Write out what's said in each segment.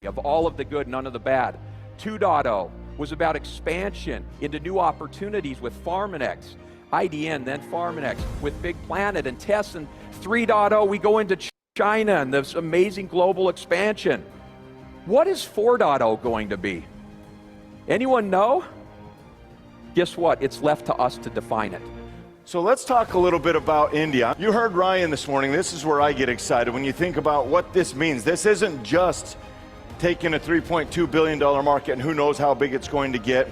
of all of the good, none of the bad. 2.0 was about expansion into new opportunities with Pharmanex, IDN, then Pharmanex, with Big Planet and Tess. And 3.0, we go into China and this amazing global expansion. What is 4.0 going to be? Anyone know? Guess what? It's left to us to define it. So let's talk a little bit about India. You heard Ryan this morning. This is where I get excited when you think about what this means. This isn't just taking a $3.2 billion market and who knows how big it's going to get.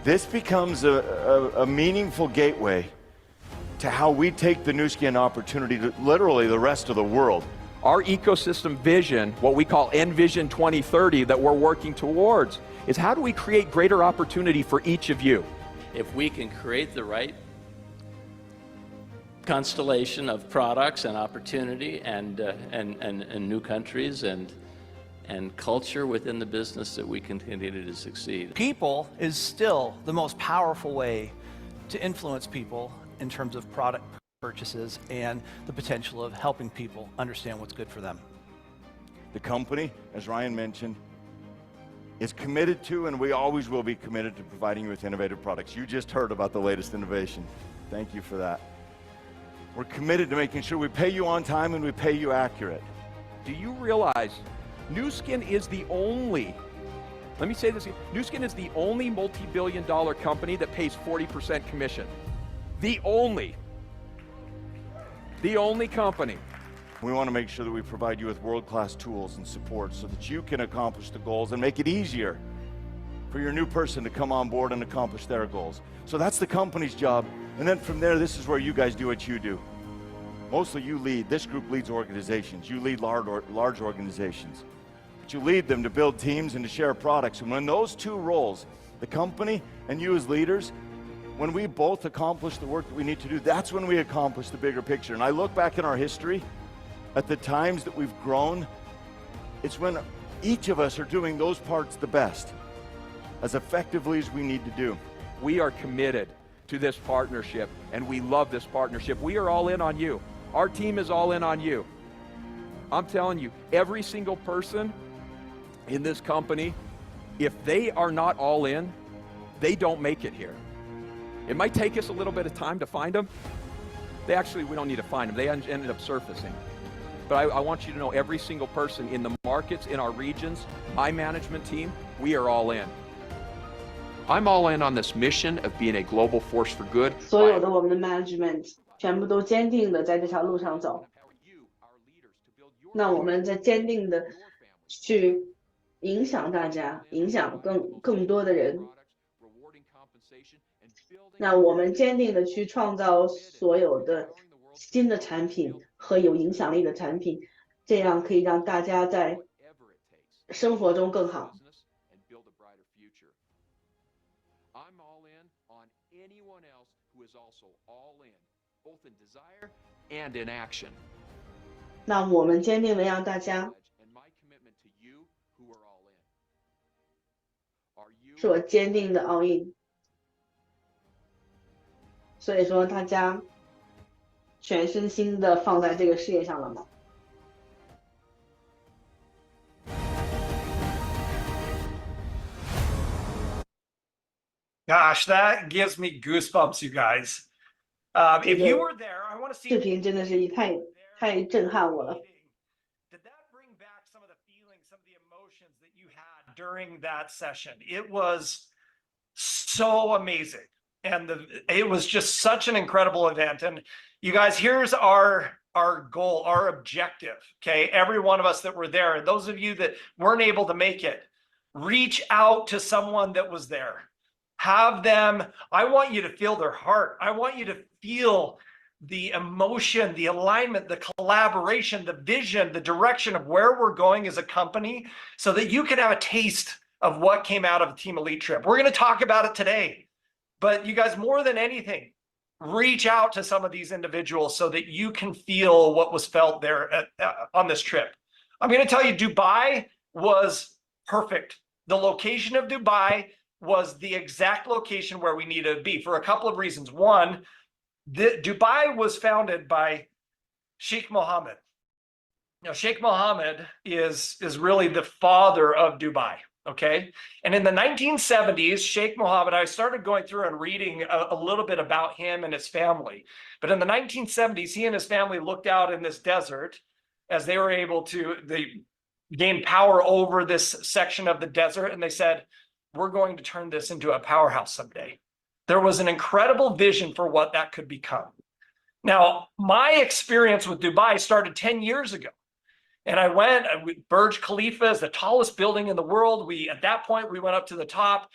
This becomes a meaningful gateway to how we take the Nu Skin opportunity to literally the rest of the world. Our ecosystem vision, what we call Envision 2030 that we're working towards, is how do we create greater opportunity for each of you? If we can create the right constellation of products and opportunity and new countries and culture within the business, that we continue to succeed. People is still the most powerful way to influence people in terms of product purchases and the potential of helping people understand what's good for them. The company, as Ryan mentioned, is committed to, and we always will be committed to, providing you with innovative products. You just heard about the latest innovation. Thank you for that. We're committed to making sure we pay you on time and we pay you accurate. Do you realize Nu Skin is the only, let me say this again, Nu Skin is the only multi-billion-dollar company that pays 40% commission. The only company. We want to make sure that we provide you with world-class tools and support so that you can accomplish the goals and make it easier for your new person to come on board and accomplish their goals. So that's the company's job. And then from there, this is where you guys do what you do. Mostly you lead. This group leads organizations. You lead large organizations. But you lead them to build teams and to share products. And when those two roles, the company and you as leaders, when we both accomplish the work that we need to do, that's when we accomplish the bigger picture. And I look back in our history at the times that we've grown, it's when each of us are doing those parts the best, as effectively as we need to do. We are committed to this partnership, and we love this partnership. We are all in on you. Our team is all in on you. I'm telling you, every single person in this company, if they are not all in, they don't make it here. It might take us a little bit of time to find them. We don't need to find them. They ended up surfacing. But I want you to know, every single person in the markets, in our regions, my management team, we are all in. I'm all in on this mission of being a global force for good. 所有的我们的 management 全部都坚定的在这条路上走。那我们在坚定的去影响大家，影响更多的人。那我们坚定的去创造所有的新的产品和有影响力的产品，这样可以让大家在生活中更好。那我们坚定的让大家，是我坚定的 all in。所以说，大家全身心的放在这个事业上了吗？ Gosh, that gives me goosebumps, you guys. If you were there, I want to see. 视频真的是太震撼我了。 Did that bring back some of the feelings, some of the emotions that you had during that session? It was so amazing, and it was just such an incredible event. And you guys, here's our goal, our objective. Okay, every one of us that were there, and those of you that weren't able to make it, reach out to someone that was there. Have them, I want you to feel their heart. I want you to feel the emotion, the alignment, the collaboration, the vision, the direction of where we're going as a company, so that you can have a taste of what came out of the Team Elite trip. We're going to talk about it today, but you guys, more than anything, reach out to some of these individuals so that you can feel what was felt there on this trip. I'm going to tell you, Dubai was perfect. The location of Dubai was the exact location where we needed to be for a couple of reasons. One, Dubai was founded by Sheikh Mohammed. Now, Sheikh Mohammed is really the father of Dubai. Okay. And in the 1970s, Sheikh Mohammed, I started going through and reading a little bit about him and his family. But in the 1970s, he and his family looked out in this desert as they were able to gain power over this section of the desert. And they said, we're going to turn this into a powerhouse someday. There was an incredible vision for what that could become. Now, my experience with Dubai started 10 years ago. And I went, Burj Khalifa is the tallest building in the world. At that point, we went up to the top.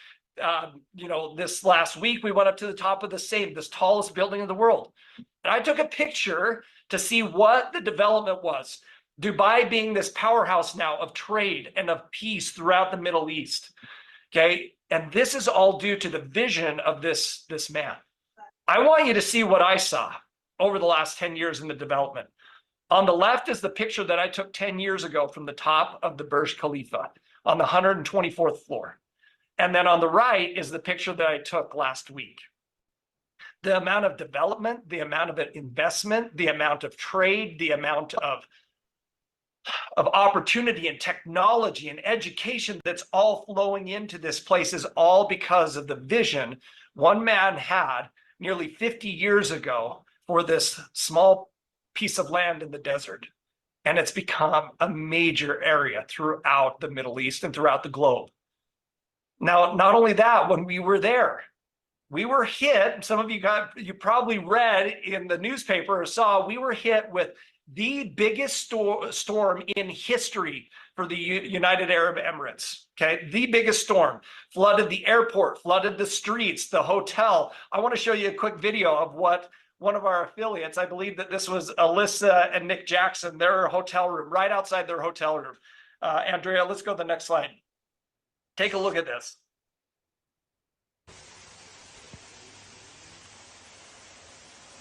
This last week, we went up to the top of this tallest building in the world. And I took a picture to see what the development was. Dubai being this powerhouse now of trade and of peace throughout the Middle East. Okay. And this is all due to the vision of this man. I want you to see what I saw over the last 10 years in the development. On the left is the picture that I took 10 years ago from the top of the Burj Khalifa on the 124th floor. And then on the right is the picture that I took last week. The amount of development, the amount of investment, the amount of trade, the amount of opportunity and technology and education that's all flowing into this place is all because of the vision one man had nearly 50 years ago for this small piece of land in the desert. And it's become a major area throughout the Middle East and throughout the globe. Now, not only that, when we were there, we were hit, some of you probably read in the newspaper or saw, we were hit with the biggest storm in history for the United Arab Emirates. Okay, the biggest storm flooded the airport, flooded the streets, the hotel. I want to show you a quick video of what one of our affiliates, I believe that this was Alyssa and Nick Jackson, their hotel room, right outside their hotel room. Andrea, let's go to the next slide. Take a look at this.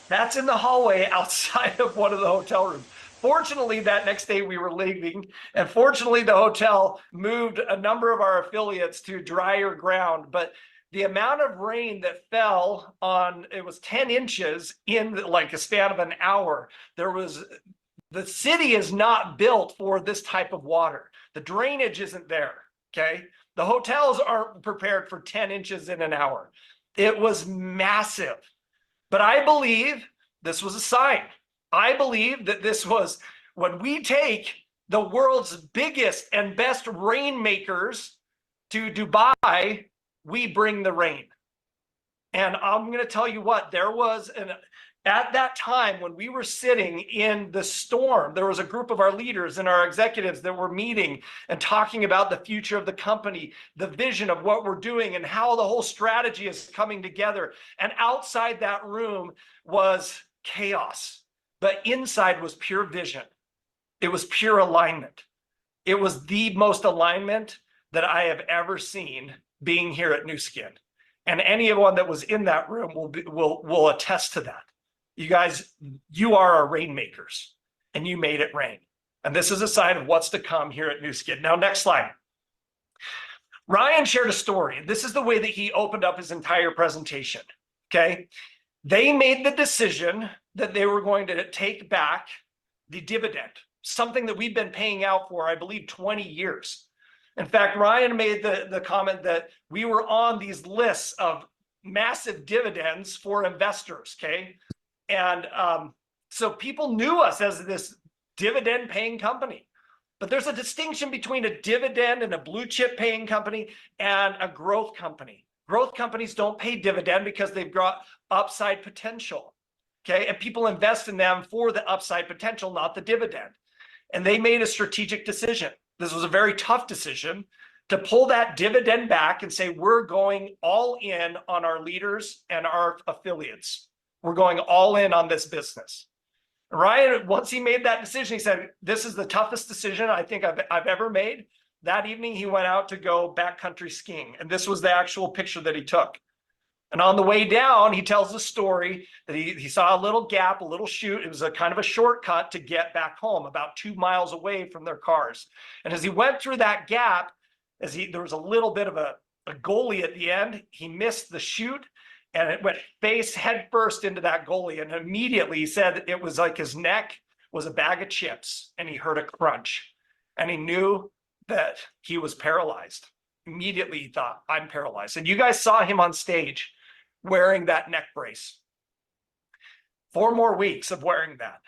That's in the hallway outside of one of the hotel rooms. Fortunately, that next day we were leaving, and fortunately the hotel moved a number of our affiliates to drier ground, but the amount of rain that fell it was 10 inches in like a span of an hour. The city is not built for this type of water. The drainage isn't there, okay? The hotels aren't prepared for 10 inches in an hour. It was massive. But I believe this was a sign. I believe that this was when we take the world's biggest and best rainmakers to Dubai, we bring the rain. And I'm going to tell you what, at that time when we were sitting in the storm, there was a group of our leaders and our executives that were meeting and talking about the future of the company, the vision of what we're doing and how the whole strategy is coming together. And outside that room was chaos, but inside was pure vision. It was pure alignment. It was the most alignment that I have ever seen being here at New Skin. And anyone that was in that room will attest to that. You guys, you are our rainmakers, and you made it rain. And this is a sign of what's to come here at New Skin. Now, next slide. Ryan shared a story. This is the way that he opened up his entire presentation, okay? They made the decision that they were going to take back the dividend, something that we've been paying out for, I believe, 20 years. In fact, Ryan made the comment that we were on these lists of massive dividends for investors, okay? And so people knew us as this dividend paying company. But there's a distinction between a dividend and a blue chip paying company and a growth company. Growth companies don't pay dividend because they've got upside potential, okay? And people invest in them for the upside potential, not the dividend. And they made a strategic decision. This was a very tough decision to pull that dividend back and say, we're going all in on our leaders and our affiliates. We're going all in on this business. Ryan, once he made that decision, he said, this is the toughest decision I think I've ever made. That evening, he went out to go backcountry skiing. And this was the actual picture that he took. And on the way down, he tells the story that he saw a little gap, a little chute. It was a kind of a shortcut to get back home, about 2 miles away from their cars. And as he went through that gap, there was a little bit of a gully at the end, he missed the chute and it went head first into that gully. And immediately he said it was like his neck was a bag of chips, and he heard a crunch, and he knew that he was paralyzed. Immediately he thought, I'm paralyzed. And you guys saw him on stage wearing that neck brace. 4 more weeks of wearing that.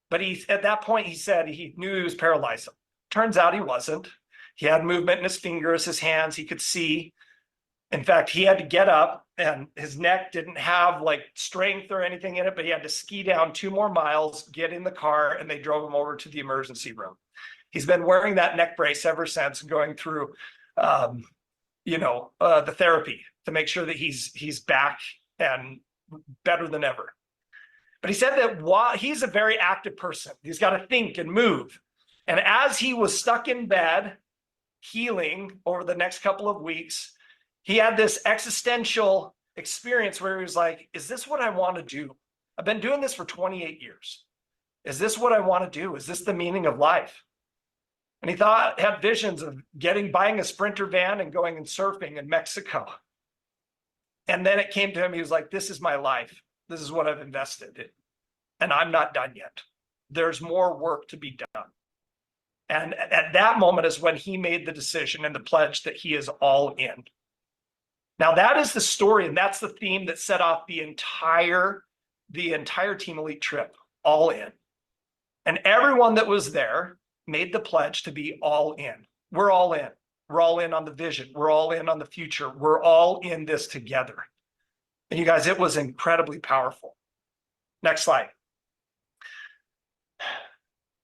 But at that point, he said he knew he was paralyzed. Turns out he wasn't. He had movement in his fingers, his hands, he could see. In fact, he had to get up, and his neck didn't have like strength or anything in it, but he had to ski down 2 more miles, get in the car, and they drove him over to the emergency room. He's been wearing that neck brace ever since, going through, the therapy to make sure that he's back and better than ever. But he said that while he's a very active person, he's got to think and move. And as he was stuck in bed, healing over the next couple of weeks, he had this existential experience where he was like, is this what I want to do? I've been doing this for 28 years. Is this what I want to do? Is this the meaning of life? And he had visions of buying a Sprinter van and going and surfing in Mexico. And then it came to him, he was like, this is my life. This is what I've invested in. And I'm not done yet. There's more work to be done. And at that moment is when he made the decision and the pledge that he is all in. Now that is the story, and that's the theme that set off the entire Team Elite trip, all in. And everyone that was there made the pledge to be all in. We're all in. We're all in on the vision. We're all in on the future. We're all in this together. And you guys, it was incredibly powerful. Next slide.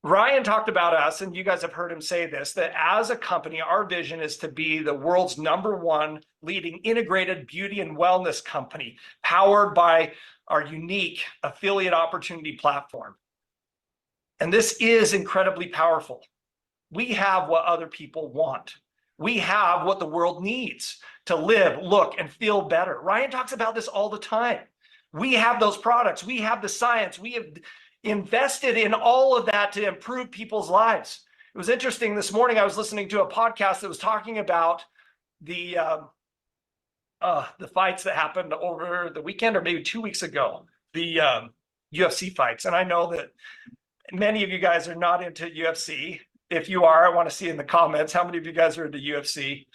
Ryan talked about us, and you guys have heard him say this, that as a company, our vision is to be the world's #1 leading integrated beauty and wellness company, powered by our unique affiliate opportunity platform. And this is incredibly powerful. We have what other people want. We have what the world needs to live, look, and feel better. Ryan talks about this all the time. We have those products. We have the science. We have invested in all of that to improve people's lives. It was interesting this morning. I was listening to a podcast that was talking about the fights that happened over the weekend, or maybe 2 weeks ago, the UFC fights. And I know that many of you guys are not into UFC. If you are, I want to see in the comments how many of you guys are into UFC.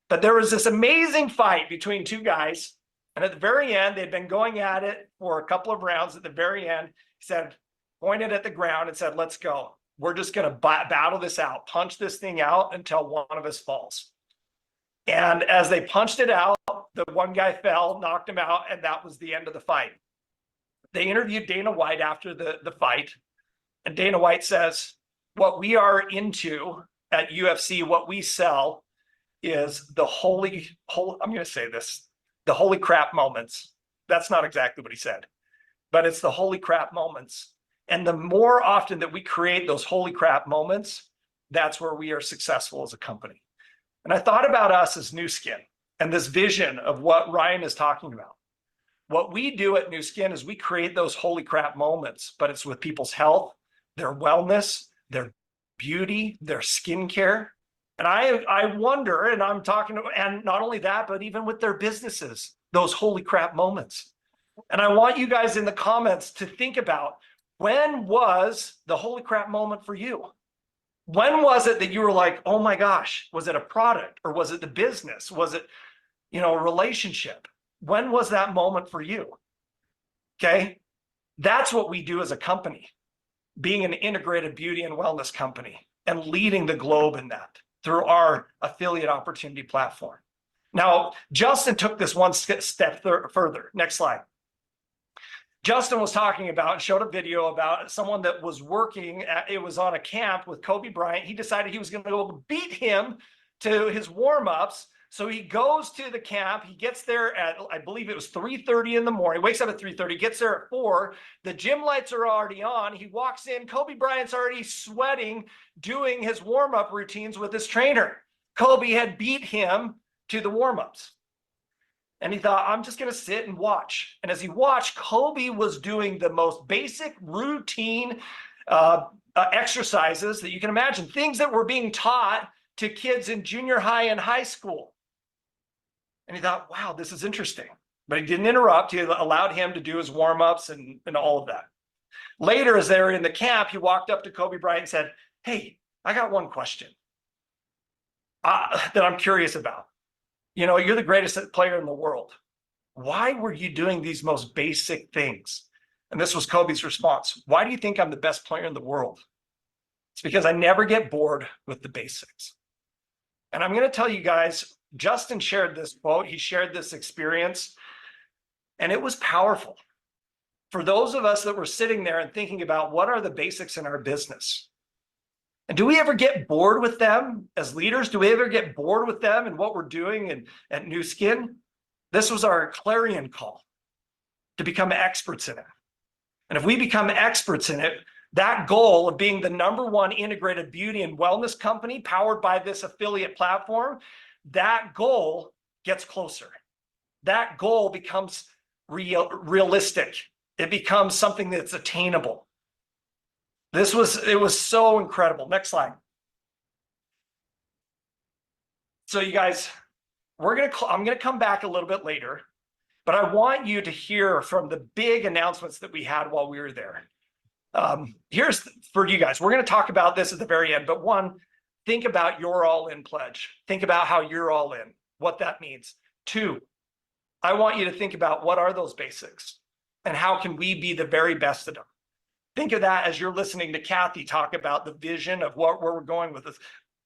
But there was this amazing fight between 2 guys. And at the very end, they'd been going at it for a couple of rounds. At the very end, he said, pointed at the ground and said, let's go. We're just going to battle this out, punch this thing out until one of us falls. And as they punched it out, the one guy fell, knocked him out, and that was the end of the fight. They interviewed Dana White after the fight. And Dana White says, what we are into at UFC, what we sell is the I'm going to say this, the holy crap moments. That's not exactly what he said, but it's the holy crap moments. And the more often that we create those holy crap moments, that's where we are successful as a company. And I thought about us as Nu Skin and this vision of what Ryan is talking about. What we do at Nu Skin is we create those holy crap moments, but it's with people's health, their wellness, their beauty, their skincare. And I wonder, and I'm talking, and not only that, but even with their businesses, those holy crap moments. And I want you guys in the comments to think about, when was the holy crap moment for you? When was it that you were like, oh my gosh, was it a product, or was it the business? Was it, a relationship? When was that moment for you? Okay. That's what we do as a company, being an integrated beauty and wellness company and leading the globe in that through our affiliate opportunity platform. Now, Justin took this one step further. Next slide. Justin was talking about and showed a video about someone that was working it was on a camp with Kobe Bryant. He decided he was going to go beat him to his warm-ups. So he goes to the camp. He gets there at, I believe it was 3:30 in the morning. Wakes up at 3:30, gets there at 4. The gym lights are already on. He walks in. Kobe Bryant's already sweating, doing his warm-up routines with his trainer. Kobe had beat him to the warm-ups. And he thought, I'm just going to sit and watch. And as he watched, Kobe was doing the most basic routine exercises that you can imagine, things that were being taught to kids in junior high and high school. And he thought, wow, this is interesting. But he didn't interrupt. He allowed him to do his warm-ups and all of that. Later, as they were in the camp, he walked up to Kobe Bryant and said, "Hey, I got one question that I'm curious about. You know, you're the greatest player in the world. Why were you doing these most basic things?" And this was Kobe's response: "Why do you think I'm the best player in the world? It's because I never get bored with the basics." And I'm going to tell you guys, Justin shared this quote. He shared this experience, and it was powerful. For those of us that were sitting there and thinking about what are the basics in our business, and do we ever get bored with them as leaders? Do we ever get bored with them and what we're doing at New Skin? This was our clarion call to become experts in it. And if we become experts in it, that goal of being the #1 integrated beauty and wellness company powered by this affiliate platform, that goal gets closer. That goal becomes realistic. It becomes something that's attainable. It was so incredible. Next slide. So you guys, I'm gonna come back a little bit later, but I want you to hear from the big announcements that we had while we were there. Here's for you guys. We're gonna talk about this at the very end, but one, think about your all-in pledge. Think about how you're all in, what that means. Two, I want you to think about what are those basics and how can we be the very best at them. Think of that as you're listening to Kathy talk about the vision of where we're going with this,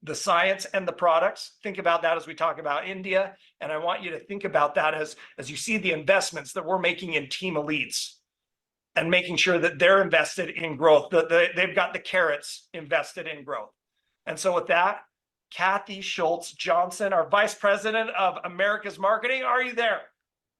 the science and the products. Think about that as we talk about India. And I want you to think about that as you see the investments that we're making in team elites and making sure that they're invested in growth. They've got the carrots invested in growth. And so with that, Kathy Schultz Johnson, our Vice President of America's Marketing, are you there?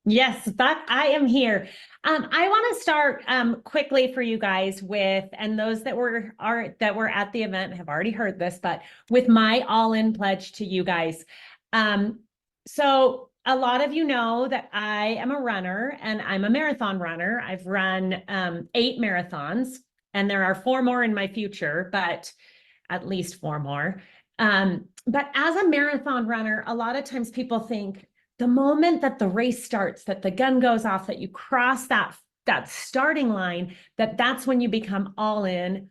Yes, Buck, I am here. I want to start quickly for you guys with, and those that were at the event have already heard this, but with my all-in pledge to you guys. So a lot of you know that I am a runner and I'm a marathon runner. I've run 8 marathons, and there are 4 more in my future, but at least 4 more. But as a marathon runner, a lot of times people think, the moment that the race starts, that the gun goes off, that you cross that starting line, that's when you become all in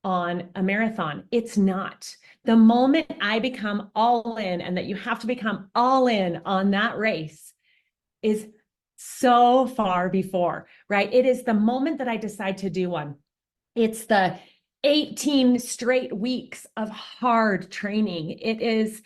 on a marathon. It's not. The moment I become all in, and that you have to become all in on that race, is so far before, right? It is the moment that I decide to do one. It's the 18 straight weeks of hard training. It's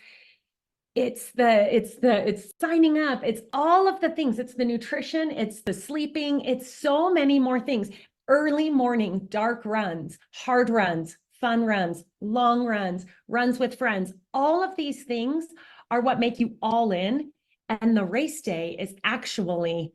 signing up. It's all of the things. It's the nutrition. It's the sleeping. It's so many more things. Early morning, dark runs, hard runs, fun runs, long runs, runs with friends. All of these things are what make you all in. And the race day is actually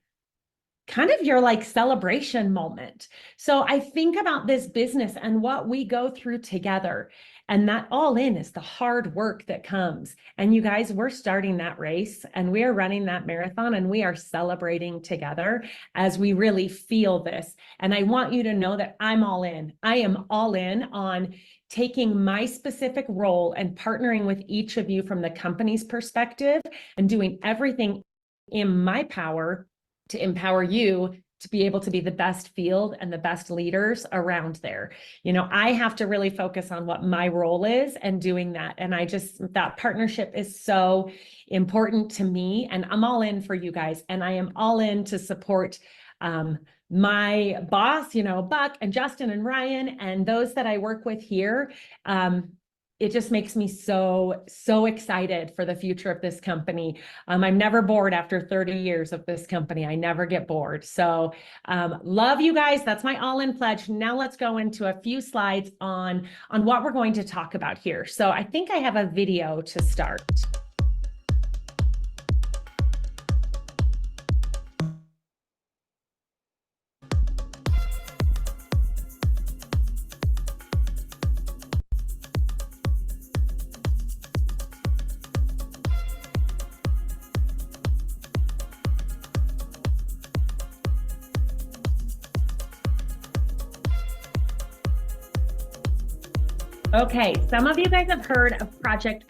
kind of your like celebration moment. So I think about this business and what we go through together. And that all in is the hard work that comes. And you guys, we're starting that race and we are running that marathon and we are celebrating together as we really feel this. And I want you to know that I'm all in. I am all in on taking my specific role and partnering with each of you from the company's perspective and doing everything in my power to empower you to be able to be the best field and the best leaders around there. You know, I have to really focus on what my role is and doing that. And that partnership is so important to me, and I'm all in for you guys. And I am all in to support my boss, you know, Buck and Justin and Ryan and those that I work with here. It just makes me so excited for the future of this company. I'm never bored after 30 years of this company. I never get bored. So love you guys. That's my all-in pledge. Now let's go into a few slides on what we're going to talk about here. So I think I have a video to start. Okay, some of you guys have heard of Project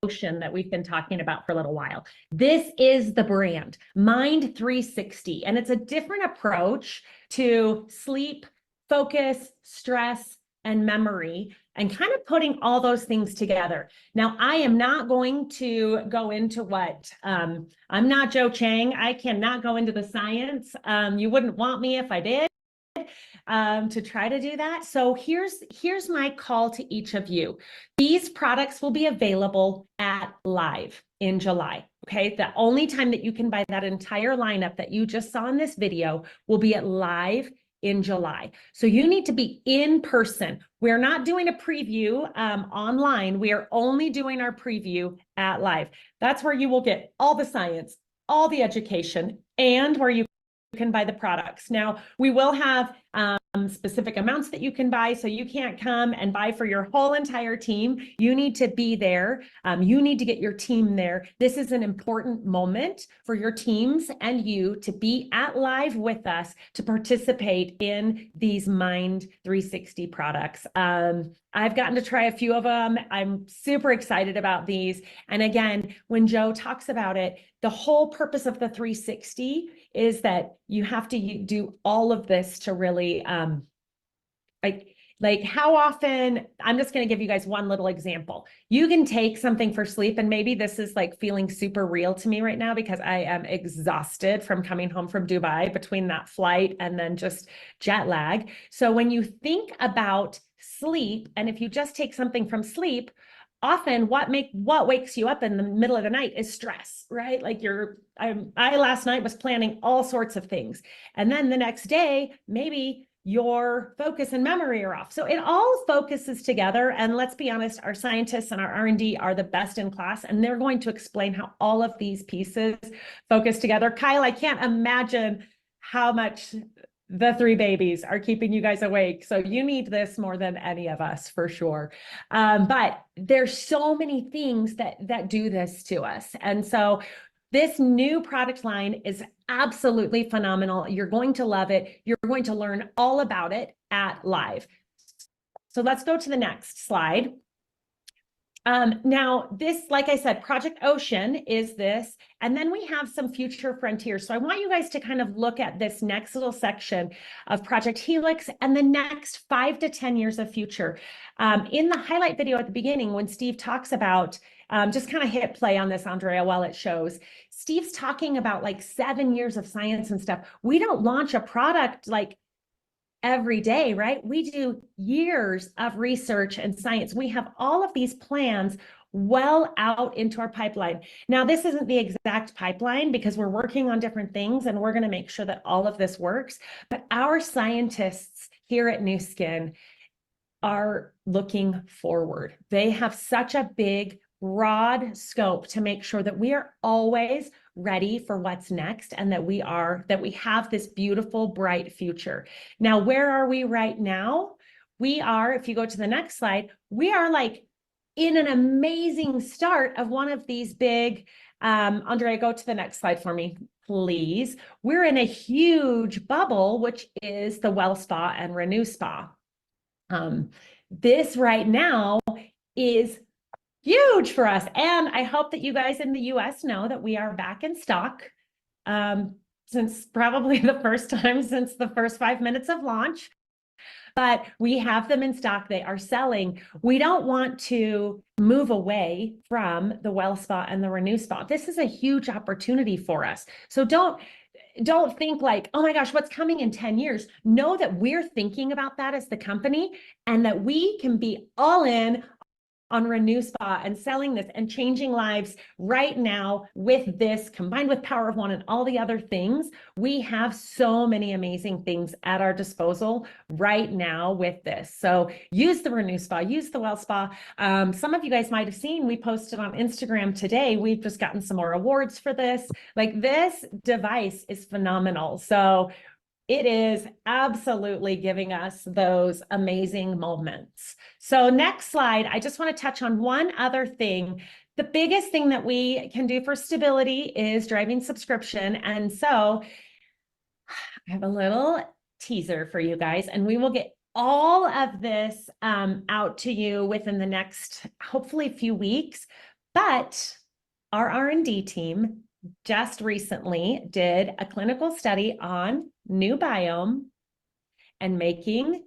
Ocean that we've been talking about for a little while. This is the brand, Mind 360, and it's a different approach to sleep, focus, stress, and memory, and kind of putting all those things together. Now, I am not going to go into what, I'm not Joe Chang. I cannot go into the science. You wouldn't want me if I did. To try to do that. So here's my call to each of you. These products will be available at Live in July. Okay, the only time that you can buy that entire lineup that you just saw in this video will be at Live in July. So you need to be in person. We're not doing a preview online. We are only doing our preview at Live. That's where you will get all the science, all the education, and where you can buy the products. Now, we will have specific amounts that you can buy, so you can't come and buy for your whole entire team. You need to be there. You need to get your team there. This is an important moment for your teams and you to be at Live with us to participate in these Mind 360 products. I've gotten to try a few of them. I'm super excited about these. And again, when Joe talks about it, the whole purpose of the 360 is that you have to do all of this to really, like how often, I'm just going to give you guys one little example. You can take something for sleep, and maybe this is like feeling super real to me right now because I am exhausted from coming home from Dubai between that flight and then just jet lag. So when you think about sleep, and if you just take something from sleep, often what wakes you up in the middle of the night is stress, right? Like I last night was planning all sorts of things. And then the next day, maybe your focus and memory are off. So it all focuses together. And let's be honest, our scientists and our R&D are the best in class, and they're going to explain how all of these pieces focus together. Kyle, I can't imagine how much the three babies are keeping you guys awake. So you need this more than any of us for sure. But there's so many things that do this to us. And so this new product line is absolutely phenomenal. You're going to love it. You're going to learn all about it at Live. So let's go to the next slide. Now this, like I said, Project Ocean is this, and then we have some future frontiers. So I want you guys to kind of look at this next little section of Project Helix and the next 5 to 10 years of future. In the highlight video at the beginning, when Steve talks about, just kind of hit play on this, Andrea, while it shows, Steve's talking about like 7 years of science and stuff. We don't launch a product like every day, right? We do years of research and science. We have all of these plans well out into our pipeline. Now, this isn't the exact pipeline because we're working on different things and we're going to make sure that all of this works. But our scientists here at Nu Skin are looking forward. They have such a big, broad scope to make sure that we are always ready for what's next and that we have this beautiful, bright future. Now, where are we right now? We are, if you go to the next slide, we are like in an amazing start of one of these big, Andrea, go to the next slide for me, please. We're in a huge bubble, which is the Well Spa and Renew Spa. This right now is huge for us. And I hope that you guys in the US know that we are back in stock since probably the first time since the first 5 minutes of launch. But we have them in stock. They are selling. We don't want to move away from the Well Spa and the Renew Spa. This is a huge opportunity for us. So don't think like, oh my gosh, what's coming in 10 years? Know that we're thinking about that as the company and that we can be all in on Renew Spa and selling this and changing lives right now with this, combined with Power of One and all the other things. We have so many amazing things at our disposal right now with this. So use the Renew Spa, use the Well Spa. Some of you guys might have seen, we posted on Instagram today, we've just gotten some more awards for this. Like, this device is phenomenal. So it is absolutely giving us those amazing moments. So next slide, I just want to touch on one other thing. The biggest thing that we can do for stability is driving subscription. And so I have a little teaser for you guys, and we will get all of this out to you within the next, hopefully, few weeks. But our R&D team just recently did a clinical study on Nu Biome, and making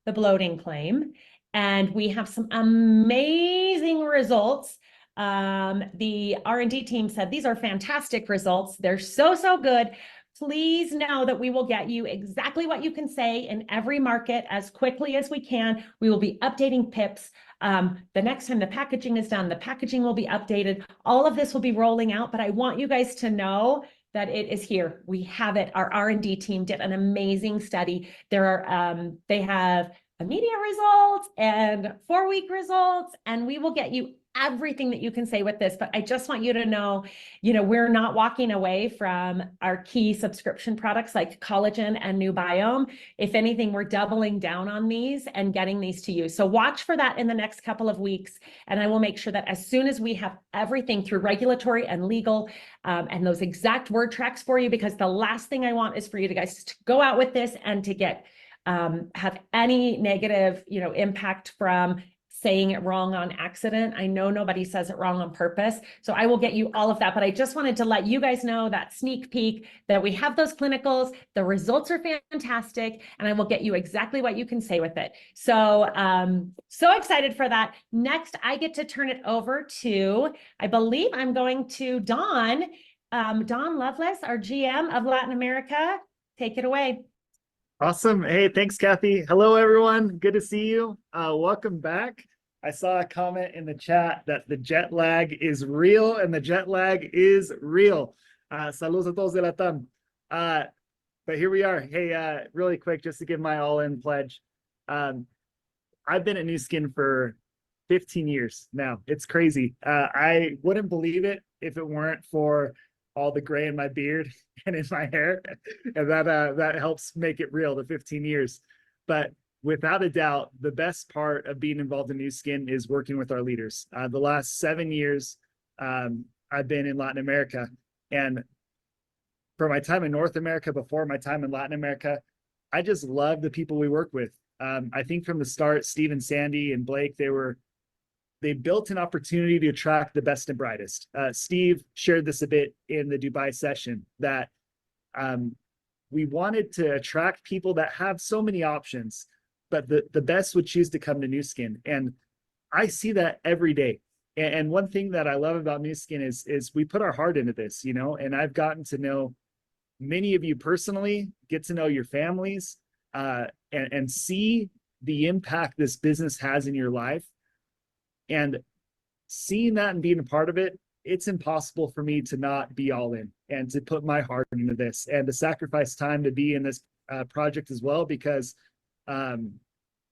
the bloating claim. And we have some amazing results. The R&D team said, these are fantastic results. They're so, so good. Please know that we will get you exactly what you can say in every market as quickly as we can. We will be updating PIPs. The next time the packaging is done, the packaging will be updated. All of this will be rolling out, but I want you guys to know that it is here. We have it. Our R&D team did an amazing study. They have immediate results and 4-week results, and we will get you everything that you can say with this. But I just want you to know, we're not walking away from our key subscription products like collagen and New Biome. If anything, we're doubling down on these and getting these to you. So watch for that in the next couple of weeks. And I will make sure that as soon as we have everything through regulatory and legal and those exact word tracks for you, because the last thing I want is for you guys to go out with this and to get have any negative, impact from saying it wrong on accident. I know nobody says it wrong on purpose. So I will get you all of that, but I just wanted to let you guys know that sneak peek that we have those clinicals, the results are fantastic, and I will get you exactly what you can say with it. So, so excited for that. Next, I get to turn it over to, I believe I'm going to Dawn Lovelace, our GM of Latin America. Take it away. Awesome. Hey, thanks, Kathy. Hello, everyone. Good to see you. Welcome back. I saw a comment in the chat that the jet lag is real, and the jet lag is real. Saludos a todos de Latam. But here we are. Hey, really quick, just to give my all-in pledge. I've been at Nu Skin for 15 years now. It's crazy. I wouldn't believe it if it weren't for all the gray in my beard and in my hair, and that helps make it real, the 15 years. But without a doubt, the best part of being involved in Nu Skin is working with our leaders. The last 7 years, I've been in Latin America, and for my time in North America, before my time in Latin America, I just love the people we work with. I think from the start, Steve and Sandy and Blake, they built an opportunity to attract the best and brightest. Steve shared this a bit in the Dubai session, that we wanted to attract people that have so many options, but the best would choose to come to Nu Skin. And I see that every day. And one thing that I love about Nu Skin is we put our heart into this, and I've gotten to know many of you personally, get to know your families, and see the impact this business has in your life. And seeing that and being a part of it, it's impossible for me to not be all in and to put my heart into this and to sacrifice time to be in this project as well, because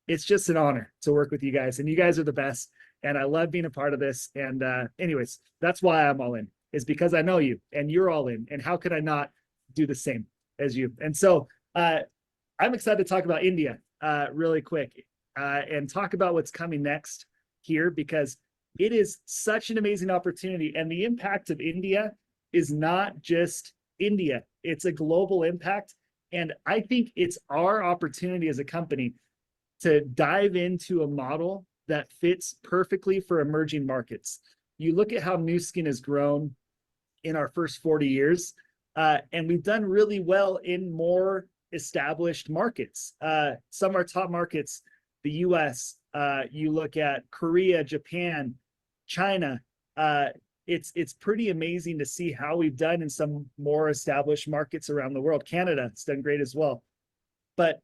it's just an honor to work with you guys, and you guys are the best. And I love being a part of this. And anyways, that's why I'm all in, is because I know you and you're all in. And how could I not do the same as you? And so I'm excited to talk about India really quick and talk about what's coming next here, because it is such an amazing opportunity. And the impact of India is not just India, it's a global impact. And I think it's our opportunity as a company to dive into a model that fits perfectly for emerging markets. You look at how Nu Skin has grown in our first 40 years, and we've done really well in more established markets. Some of our top markets, the US, you look at Korea, Japan, China, it's pretty amazing to see how we've done in some more established markets around the world. Canada has done great as well. But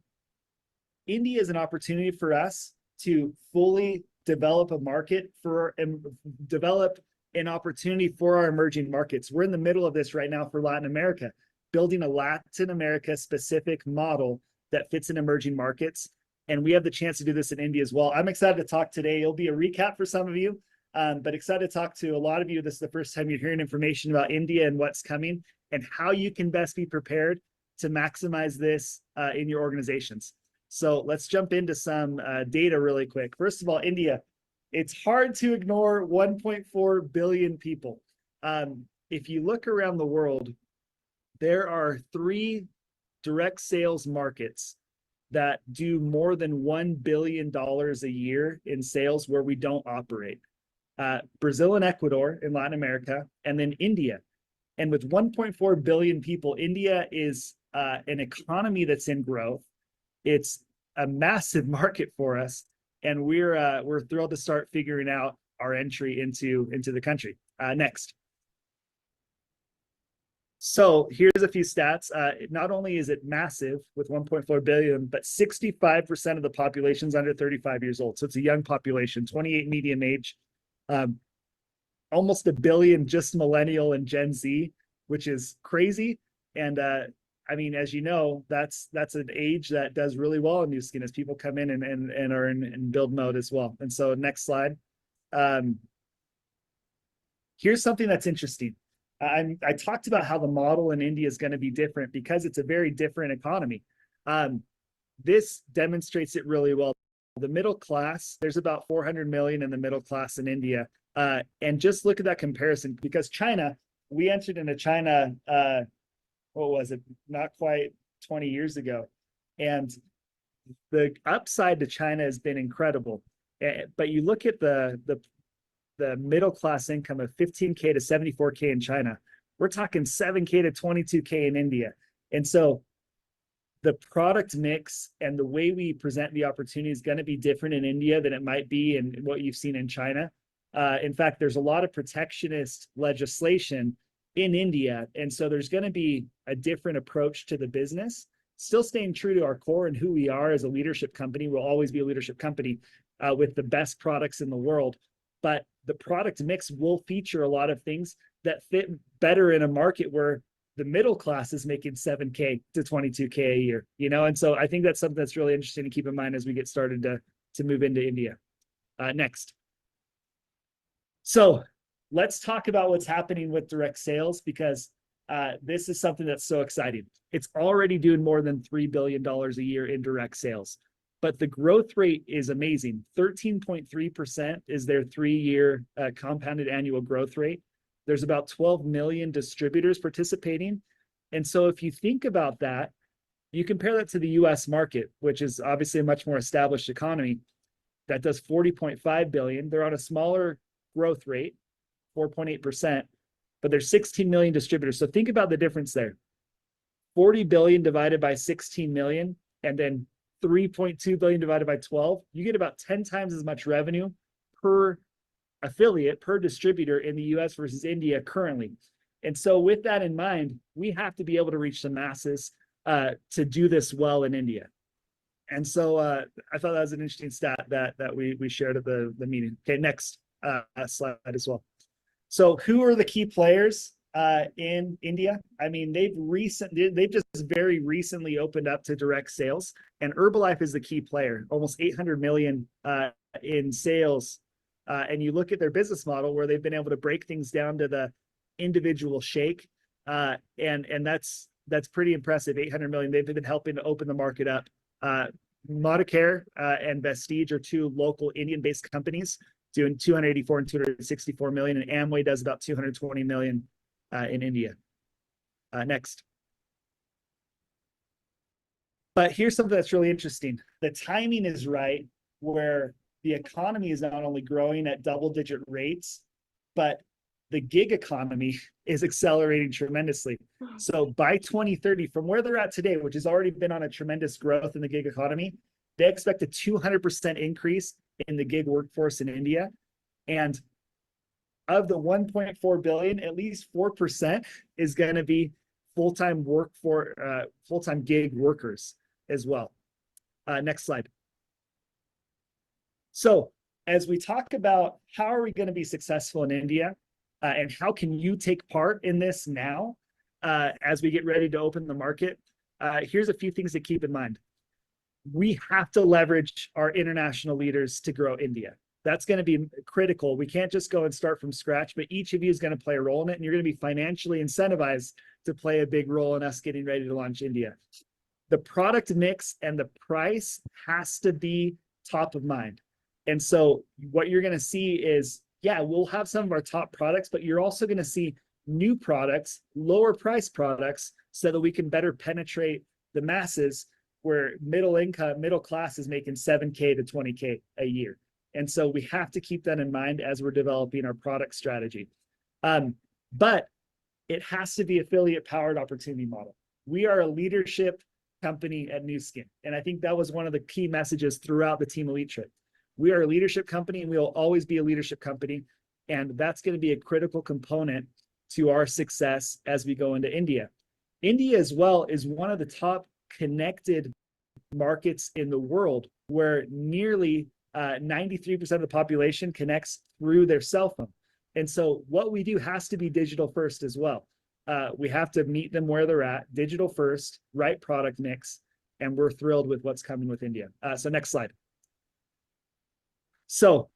India is an opportunity for us to fully develop a market and develop an opportunity for our emerging markets. We're in the middle of this right now for Latin America, building a Latin America specific model that fits in emerging markets. And we have the chance to do this in India as well. I'm excited to talk today. It'll be a recap for some of you, but excited to talk to a lot of you. This is the first time you're hearing information about India and what's coming and how you can best be prepared to maximize this in your organizations. So let's jump into some data really quick. First of all, India, it's hard to ignore 1.4 billion people. If you look around the world, there are 3 direct sales markets that do more than $1 billion a year in sales where we don't operate. Brazil and Ecuador in Latin America, and then India. And with 1.4 billion people, India is an economy that's in growth. It's a massive market for us, and we're thrilled to start figuring out our entry into the country. Next. So here's a few stats. Not only is it massive with 1.4 billion, but 65% of the population is under 35 years old. So it's a young population, 28 median age, almost a billion just millennial and Gen Z, which is crazy. And I mean, as you know, that's an age that does really well in Nu Skin as people come in and are in build mode as well. And so next slide. Here's something that's interesting. I talked about how the model in India is going to be different because it's a very different economy. This demonstrates it really well. The middle class, there's about 400 million in the middle class in India. And just look at that comparison, because China, we entered into China, what was it? Not quite 20 years ago. And the upside to China has been incredible. But you look at the middle class income of 15K to 74K in China, we're talking 7K to 22K in India. And so the product mix and the way we present the opportunity is going to be different in India than it might be in what you've seen in China. In fact, there's a lot of protectionist legislation in India. And so there's going to be a different approach to the business, still staying true to our core and who we are as a leadership company. We'll always be a leadership company with the best products in the world. But the product mix will feature a lot of things that fit better in a market where the middle class is making 7K to 22K a year, you know? And so I think that's something that's really interesting to keep in mind as we get started to move into India. Next. So let's talk about what's happening with direct sales, because this is something that's so exciting. It's already doing more than $3 billion a year in direct sales. But the growth rate is amazing. 13.3% is their 3-year compounded annual growth rate. There's about 12 million distributors participating. And so if you think about that, you compare that to the US market, which is obviously a much more established economy that does 40.5 billion. They're on a smaller growth rate, 4.8%, but there's 16 million distributors. So think about the difference there. 40 billion divided by 16 million, and then 3.2 billion divided by 12, you get about 10 times as much revenue per affiliate, per distributor in the US versus India currently. And so with that in mind, we have to be able to reach the masses to do this well in India. And so I thought that was an interesting stat that we shared at the meeting. Okay, next slide as well. So who are the key players in India? I mean, they've just very recently opened up to direct sales, and Herbalife is the key player, almost 800 million in sales. And you look at their business model where they've been able to break things down to the individual shake, and that's pretty impressive. 800 million. They've been helping to open the market up. Modicare and Vestige are two local Indian-based companies doing 284 and 264 million, and Amway does about 220 million in India. Next. But here's something that's really interesting. The timing is right, where the economy is not only growing at double-digit rates, but the gig economy is accelerating tremendously. So by 2030, from where they're at today, which has already been on a tremendous growth in the gig economy, they expect a 200% increase in the gig workforce in India. And of the 1.4 billion, at least 4% is going to be full-time full-time gig workers as well. Next slide. So as we talk about how are we going to be successful in India, and how can you take part in this now as we get ready to open the market, here's a few things to keep in mind. We have to leverage our international leaders to grow India. That's going to be critical. We can't just go and start from scratch, but each of you is going to play a role in it, and you're going to be financially incentivized to play a big role in us getting ready to launch India. The product mix and the price has to be top of mind. And so what you're going to see is, yeah, we'll have some of our top products, but you're also going to see new products, lower price products, so that we can better penetrate the masses where middle class is making 7K to 20K a year. And so we have to keep that in mind as we're developing our product strategy. But it has to be affiliate powered opportunity model. We are a leadership company at Nu Skin. And I think that was one of the key messages throughout the Team Elite trip. We are a leadership company and we will always be a leadership company. And that's going to be a critical component to our success as we go into India. India as well is one of the top connected markets in the world, where nearly 93% of the population connects through their cell phone. And so what we do has to be digital first as well. We have to meet them where they're at, digital first, right product mix, and we're thrilled with what's coming with India. So next slide. So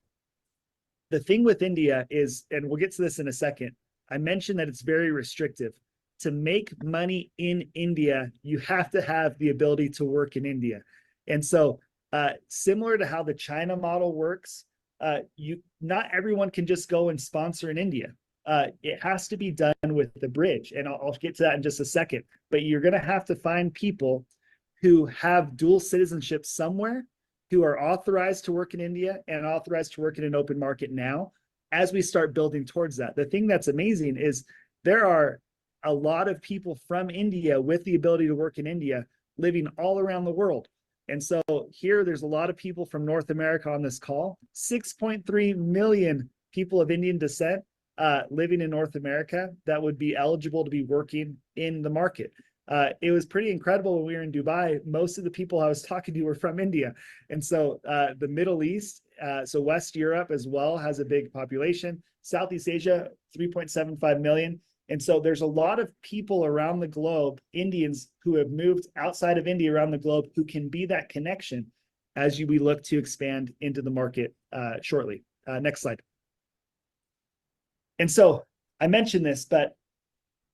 the thing with India is, and we'll get to this in a second, I mentioned that it's very restrictive. To make money in India, you have to have the ability to work in India. And so similar to how the China model works, not everyone can just go and sponsor in India. It has to be done with the bridge. And I'll get to that in just a second. But you're going to have to find people who have dual citizenship somewhere, who are authorized to work in India and authorized to work in an open market now, as we start building towards that. The thing that's amazing is there are a lot of people from India with the ability to work in India living all around the world. And so here, there's a lot of people from North America on this call. 6.3 million people of Indian descent living in North America that would be eligible to be working in the market. It was pretty incredible when we were in Dubai. Most of the people I was talking to were from India. And so the Middle East, so West Europe as well, has a big population. Southeast Asia, 3.75 million. And so there's a lot of people around the globe, Indians who have moved outside of India around the globe, who can be that connection as we look to expand into the market shortly. Next slide. And so I mentioned this, but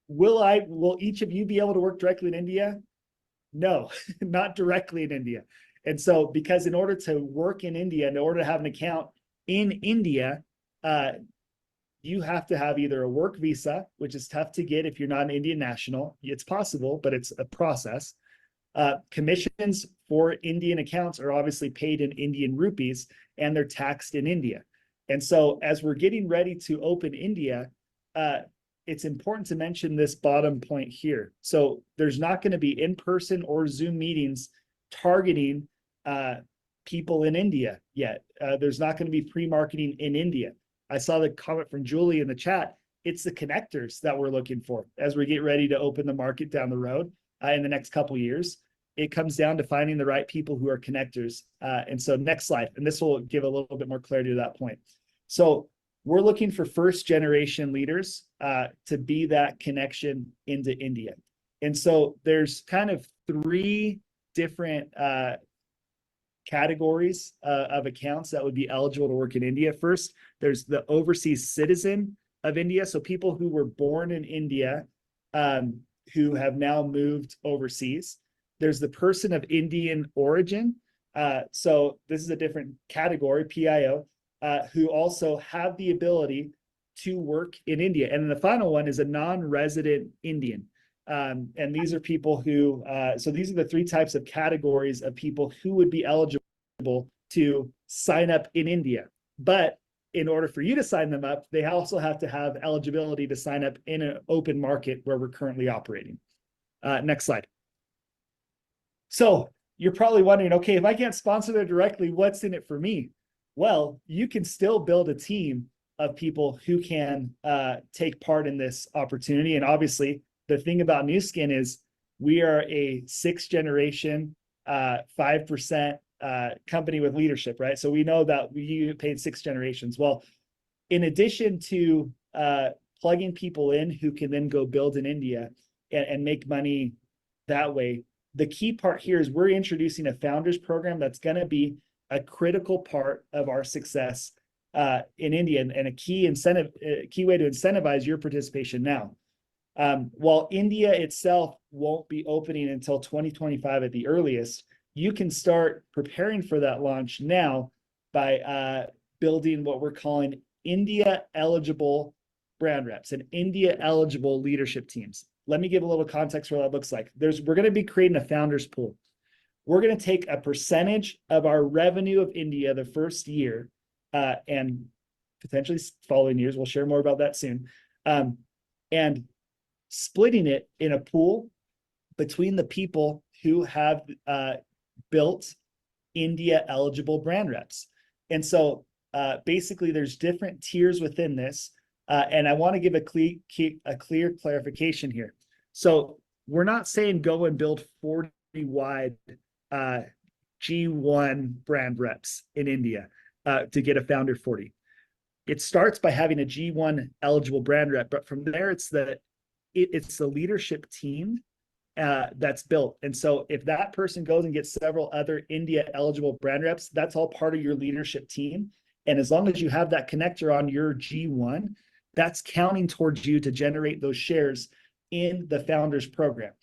will each of you be able to work directly in India? No, not directly in India. And so, because in order to work in India, in order to have an account in India, you have to have either a work visa, which is tough to get if you're not an Indian national. It's possible, but it's a process. Commissions for Indian accounts are obviously paid in Indian rupees, and they're taxed in India. And so as we're getting ready to open India, it's important to mention this bottom point here. So there's not going to be in-person or Zoom meetings targeting people in India yet. There's not going to be pre-marketing in India. I saw the comment from Julie in the chat. It's the connectors that we're looking for as we get ready to open the market down the road in the next couple of years. It comes down to finding the right people who are connectors. And so next slide, and this will give a little bit more clarity to that point. So we're looking for first generation leaders to be that connection into India. And so there's kind of three different categories of accounts that would be eligible to work in India. First, there's the overseas citizen of India. So people who were born in India who have now moved overseas. There's the person of Indian origin. So this is a different category, PIO, who also have the ability to work in India. And then the final one is a non-resident Indian. And these are people who, so these are the three types of categories of people who would be eligible to sign up in India. But in order for you to sign them up, they also have to have eligibility to sign up in an open market where we're currently operating. Next slide. So you're probably wondering, okay, if I can't sponsor them directly, what's in it for me? Well, you can still build a team of people who can take part in this opportunity. And obviously, the thing about Nu Skin is we are a 6th generation, 5% company with leadership, right? So we know that we paid 6 generations. Well, in addition to plugging people in who can then go build in India and make money that way, the key part here is we're introducing a founders program that's going to be a critical part of our success in India, and a key way to incentivize your participation now. While India itself won't be opening until 2025 at the earliest, you can start preparing for that launch now by building what we're calling India eligible brand reps and India eligible leadership teams. Let me give a little context for what that looks like. We're going to be creating a founders pool. We're going to take a percentage of our revenue of India the first year and potentially following years. We'll share more about that soon. And splitting it in a pool between the people who have built India eligible brand reps. And so basically there's different tiers within this. And I want to give a clear clarification here. So we're not saying go and build 40 wide G1 brand reps in India to get a founder 40. It starts by having a G1 eligible brand rep, but from there it's the leadership team that's built. And so if that person goes and gets several other India eligible brand reps, that's all part of your leadership team. And as long as you have that connector on your G1, that's counting towards you to generate those shares in the founders program.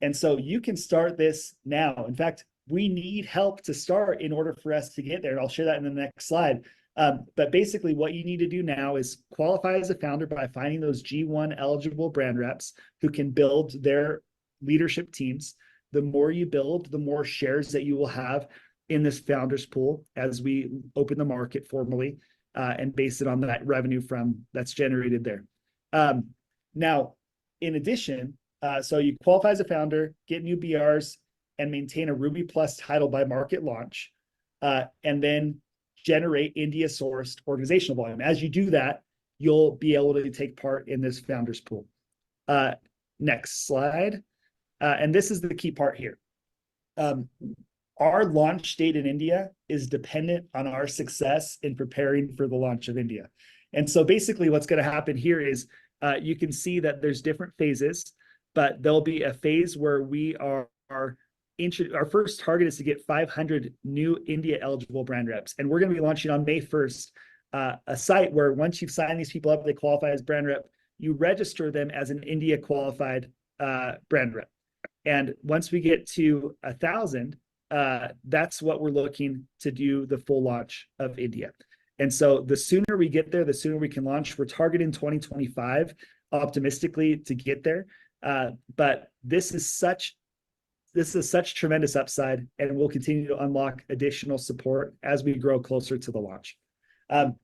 And so you can start this now. In fact, we need help to start in order for us to get there. And I'll share that in the next slide. But basically what you need to do now is qualify as a founder by finding those G1 eligible brand reps who can build their leadership teams. The more you build, the more shares that you will have in this founders pool as we open the market formally and base it on that revenue that's generated there. Now, in addition, so you qualify as a founder, get new BRs, and maintain a Ruby Plus title by market launch, and then generate India-sourced organizational volume. As you do that, you'll be able to take part in this founders pool. Next slide. And this is the key part here. Our launch date in India is dependent on our success in preparing for the launch of India. And so basically what's going to happen here is you can see that there's different phases, but there'll be a phase where we our first target is to get 500 new India eligible brand reps. And we're going to be launching on May 1st, a site where once you've signed these people up, they qualify as brand rep, you register them as an India qualified brand rep. And once we get to 1,000, that's what we're looking to do the full launch of India. And so the sooner we get there, the sooner we can launch. We're targeting 2025 optimistically to get there. But this is such tremendous upside, and we'll continue to unlock additional support as we grow closer to the launch.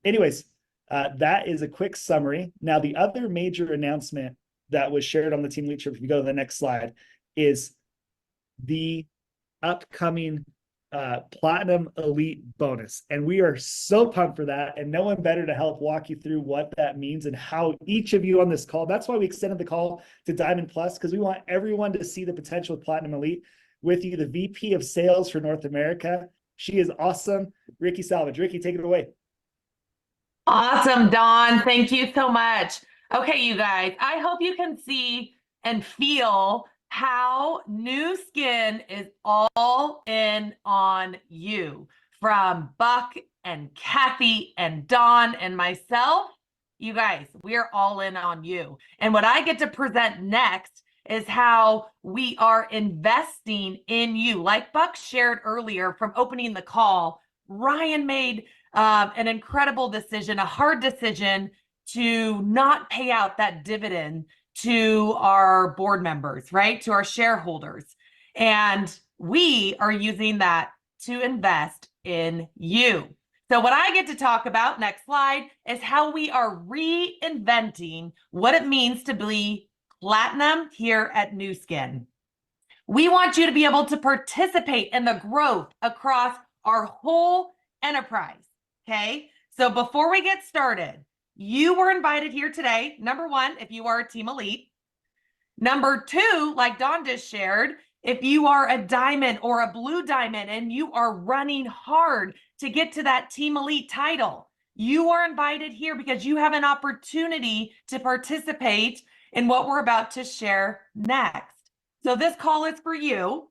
Anyways, that is a quick summary. Now, the other major announcement that was shared on the team leadership, if you go to the next slide, is the upcoming Platinum Elite bonus. And we are so pumped for that. And no one better to help walk you through what that means and how each of you on this call, that's why we extended the call to Diamond Plus, because we want everyone to see the potential of Platinum Elite. With you, the VP of Sales for North America. She is awesome. Ricky Salvage. Ricky, take it away. Awesome, Don. Thank you so much. Okay, you guys, I hope you can see and feel how Nu Skin is all in on you. From Buck and Kathy and Don and myself, you guys, we are all in on you. And what I get to present next is how we are investing in you. Like Buck shared earlier from opening the call, Ryan made an incredible decision, a hard decision to not pay out that dividend to our board members, right? To our shareholders. And we are using that to invest in you. So what I get to talk about, next slide, is how we are reinventing what it means to be platinum here at Nu Skin. We want you to be able to participate in the growth across our whole enterprise, okay? So before we get started, you were invited here today. Number one, if you are a Team Elite. Number two, like Don just shared, if you are a diamond or a blue diamond and you are running hard to get to that Team Elite title, you are invited here because you have an opportunity to participate in what we're about to share next. So this call is for you.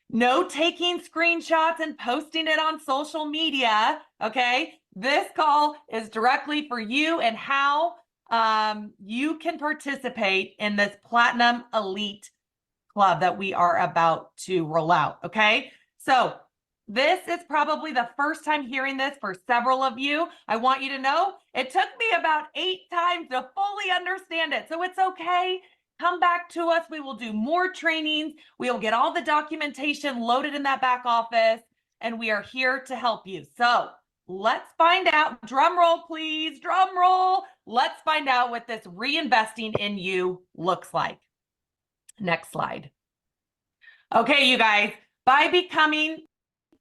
No taking screenshots and posting it on social media, okay? This call is directly for you and how you can participate in this Platinum Elite Club that we are about to roll out, okay? So this is probably the first time hearing this for several of you. I want you to know it took me about 8 times to fully understand it. So it's okay. Come back to us. We will do more trainings. We will get all the documentation loaded in that back office, and we are here to help you. So let's find out. Drum roll, please. Drum roll. Let's find out what this reinvesting in you looks like. Next slide. Okay, you guys, by becoming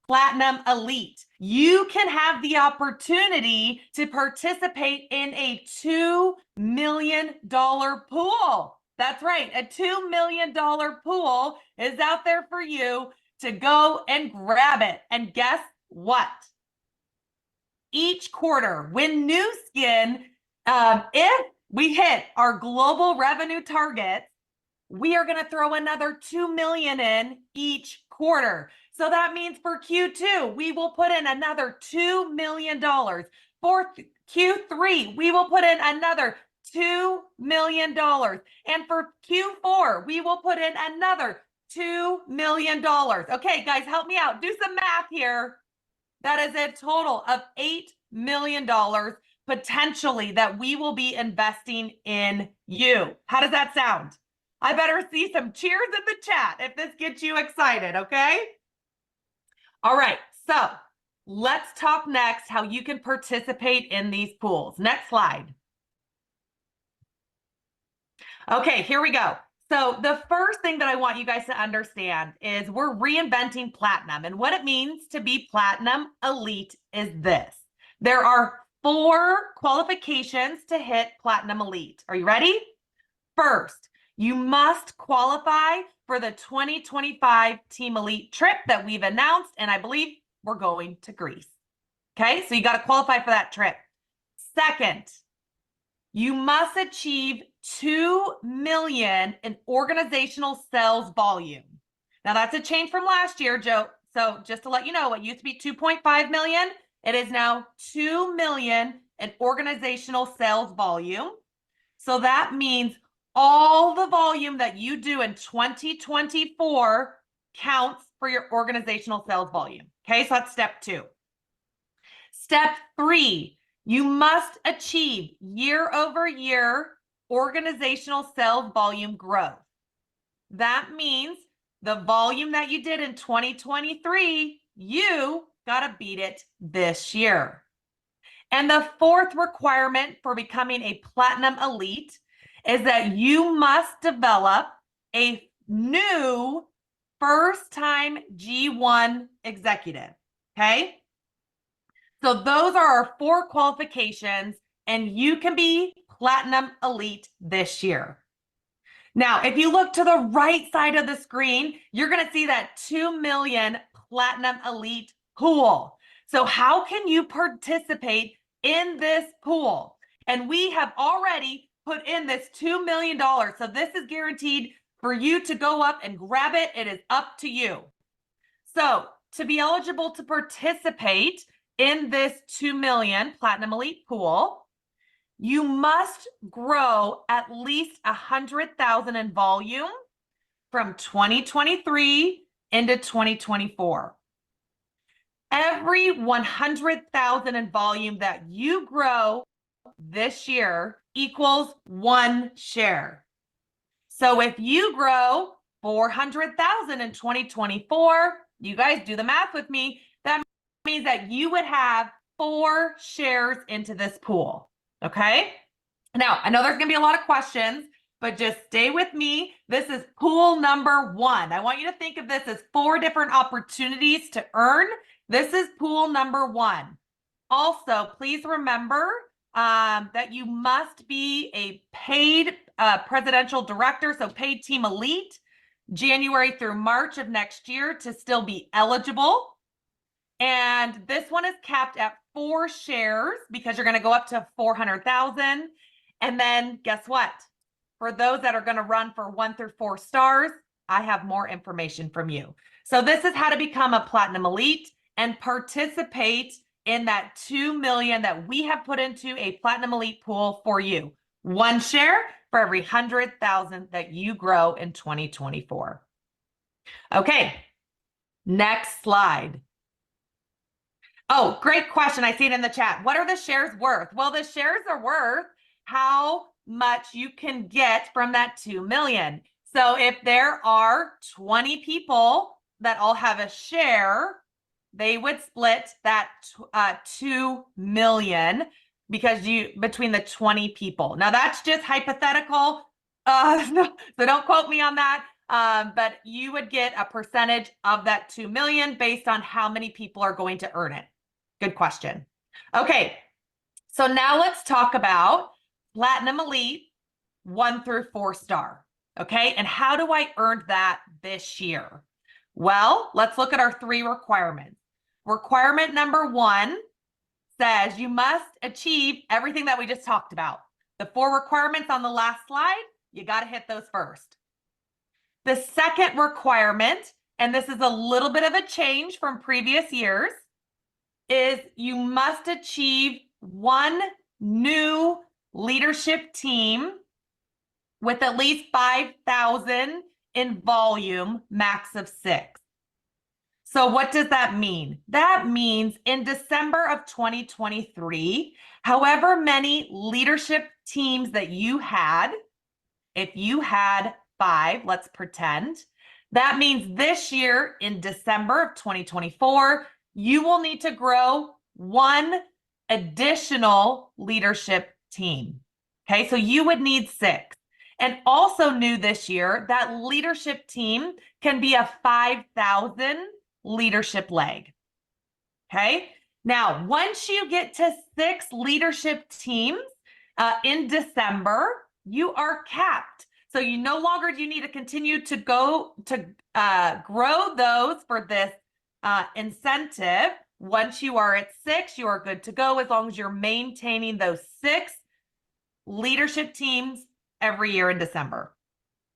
Platinum Elite, you can have the opportunity to participate in a $2 million pool. That's right, a $2 million pool is out there for you to go and grab it. And guess what? Each quarter, when Nu Skin, if we hit our global revenue target, we are going to throw another 2 million in each quarter. So that means for Q2, we will put in another $2 million. For Q3, we will put in another $2 million. And for Q4, we will put in another $2 million. Okay, guys, help me out. Do some math here. That is a total of $8 million potentially that we will be investing in you. How does that sound? I better see some cheers in the chat if this gets you excited, okay? All right, so let's talk next how you can participate in these pools. Next slide. Okay, here we go. So the first thing that I want you guys to understand is we're reinventing platinum. And what it means to be Platinum Elite is this. There are 4 qualifications to hit Platinum Elite. Are you ready? First, you must qualify for the 2025 Team Elite trip that we've announced, and I believe we're going to Greece. Okay, so you got to qualify for that trip. Second, you must achieve 2 million in organizational sales volume. Now that's a change from last year, Joe. So just to let you know, it used to be 2.5 million. It is now 2 million in organizational sales volume. So that means all the volume that you do in 2024 counts for your organizational sales volume. Okay, so that's step 2. Step 3, you must achieve year-over-year organizational sales volume growth. That means the volume that you did in 2023, you got to beat it this year. And the 4th requirement for becoming a Platinum Elite is that you must develop a new first-time G1 executive, okay? So those are our 4 qualifications, and you can be Platinum Elite this year. Now, if you look to the right side of the screen, you're going to see that 2 million Platinum Elite pool. So how can you participate in this pool? And we have already put in this $2 million. So this is guaranteed for you to go up and grab it. It is up to you. So to be eligible to participate in this 2 million Platinum Elite pool, you must grow at least 100,000 in volume from 2023 into 2024. Every 100,000 in volume that you grow this year equals 1 share. So if you grow 400,000 in 2024, you guys do the math with me, that means that you would have 4 shares into this pool, okay? Now, I know there's gonna be a lot of questions, but just stay with me. This is pool number 1. I want you to think of this as 4 different opportunities to earn. This is pool number 1. Also, please remember that you must be a paid presidential director, so paid Team Elite, January through March of next year to still be eligible. And this one is capped at 4 shares because you're going to go up to 400,000. And then guess what? For those that are going to run for 1 through 4 stars, I have more information from you. So this is how to become a Platinum Elite and participate in that 2 million that we have put into a Platinum Elite pool for you. 1 share for every 100,000 that you grow in 2024. Okay, next slide. Oh, great question. I see it in the chat. What are the shares worth? Well, the shares are worth how much you can get from that 2 million. So if there are 20 people that all have a share, they would split that 2 million because between the 20 people. Now that's just hypothetical. So don't quote me on that. but you would get a percentage of that 2 million based on how many people are going to earn it. Good question. Okay, so now let's talk about Platinum Elite 1 through 4 star. Okay, and how do I earn that this year? Well, let's look at our 3 requirements. Requirement number 1 says you must achieve everything that we just talked about. The 4 requirements on the last slide, you got to hit those first. The second requirement, and this is a little bit of a change from previous years, is you must achieve 1 new leadership team with at least 5,000 in volume, max of 6. So what does that mean? That means in December of 2023, however many leadership teams that you had, if you had 5, let's pretend, that means this year in December of 2024, you will need to grow 1 additional leadership team. Okay, so you would need 6. And also new this year, that leadership team can be a 5,000 leadership leg. Okay, now once you get to 6 leadership teams in December, you are capped. So you no longer do you need to continue to go to grow those for this incentive. Once you are at 6, you are good to go as long as you're maintaining those 6 leadership teams every year in December.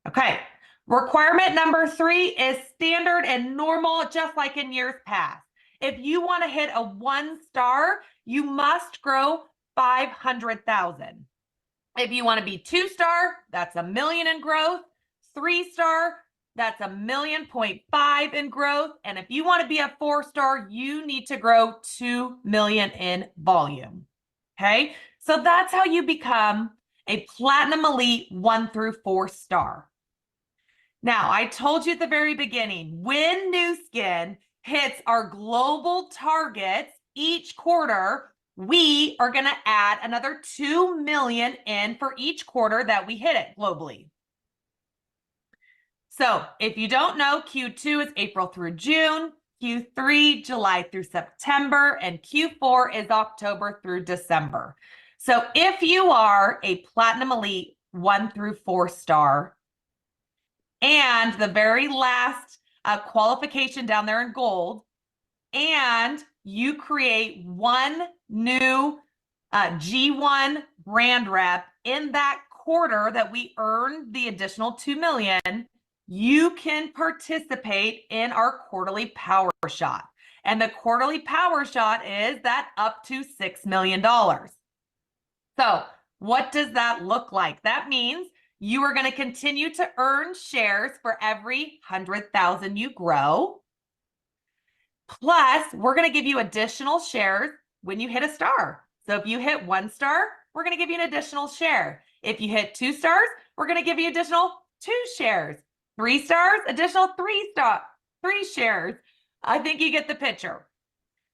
Okay, requirement number 3 is standard and normal, just like in years past. If you want to hit a 1 star, you must grow 500,000. If you want to be 2 star, that's $1 million in growth. 3 star, that's $1.5 million in growth. And if you want to be a 4 star, you need to grow 2 million in volume. Okay, so that's how you become a Platinum Elite 1 through 4 star. Now, I told you at the very beginning, when Nu Skin hits our global targets each quarter, we are going to add another 2 million in for each quarter that we hit it globally. So if you don't know, Q2 is April through June, Q3, July through September, and Q4 is October through December. So if you are a Platinum Elite 1 through 4 star, and the very last qualification down there in gold, and you create 1 new G1 brand rep in that quarter that we earned the additional 2 million, you can participate in our quarterly power shot. And the quarterly power shot is that up to $6 million. So what does that look like? That means you are going to continue to earn shares for every 100,000 you grow. Plus, we're going to give you additional shares when you hit a star. So if you hit 1 star, we're going to give you an additional share. If you hit 2 stars, we're going to give you additional 2 shares. 3 stars, additional 3 shares. I think you get the picture.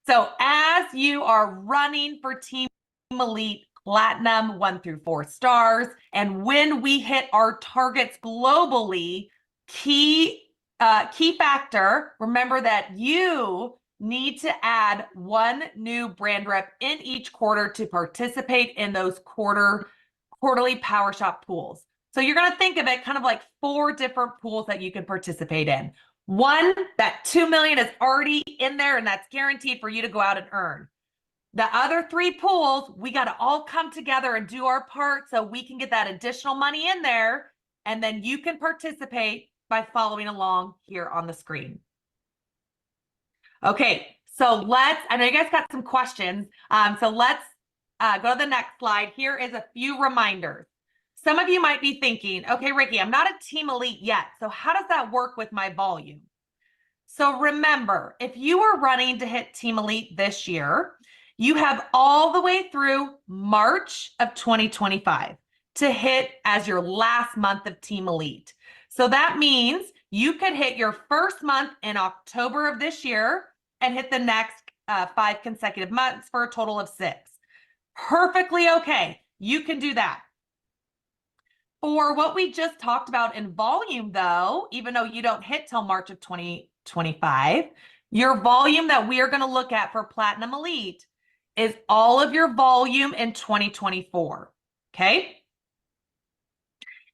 So as you are running for Team Elite Platinum 1 through 4 stars, and when we hit our targets globally, key factor, remember that you need to add 1 new brand rep in each quarter to participate in those quarterly power shot pools. So you're going to think of it kind of like 4 different pools that you can participate in. 1, that 2 million is already in there and that's guaranteed for you to go out and earn. The other 3 pools, we got to all come together and do our part so we can get that additional money in there, and then you can participate by following along here on the screen. Okay, so I know you guys got some questions. So let's go to the next slide. Here is a few reminders. Some of you might be thinking, okay, Ricky, I'm not a Team Elite yet. So how does that work with my volume? So remember, if you are running to hit Team Elite this year, you have all the way through March of 2025 to hit as your last month of Team Elite. So that means you could hit your first month in October of this year and hit the next 5 consecutive months for a total of 6. Perfectly okay. You can do that. For what we just talked about in volume, though, even though you don't hit till March of 2025, your volume that we are going to look at for Platinum Elite is all of your volume in 2024. Okay.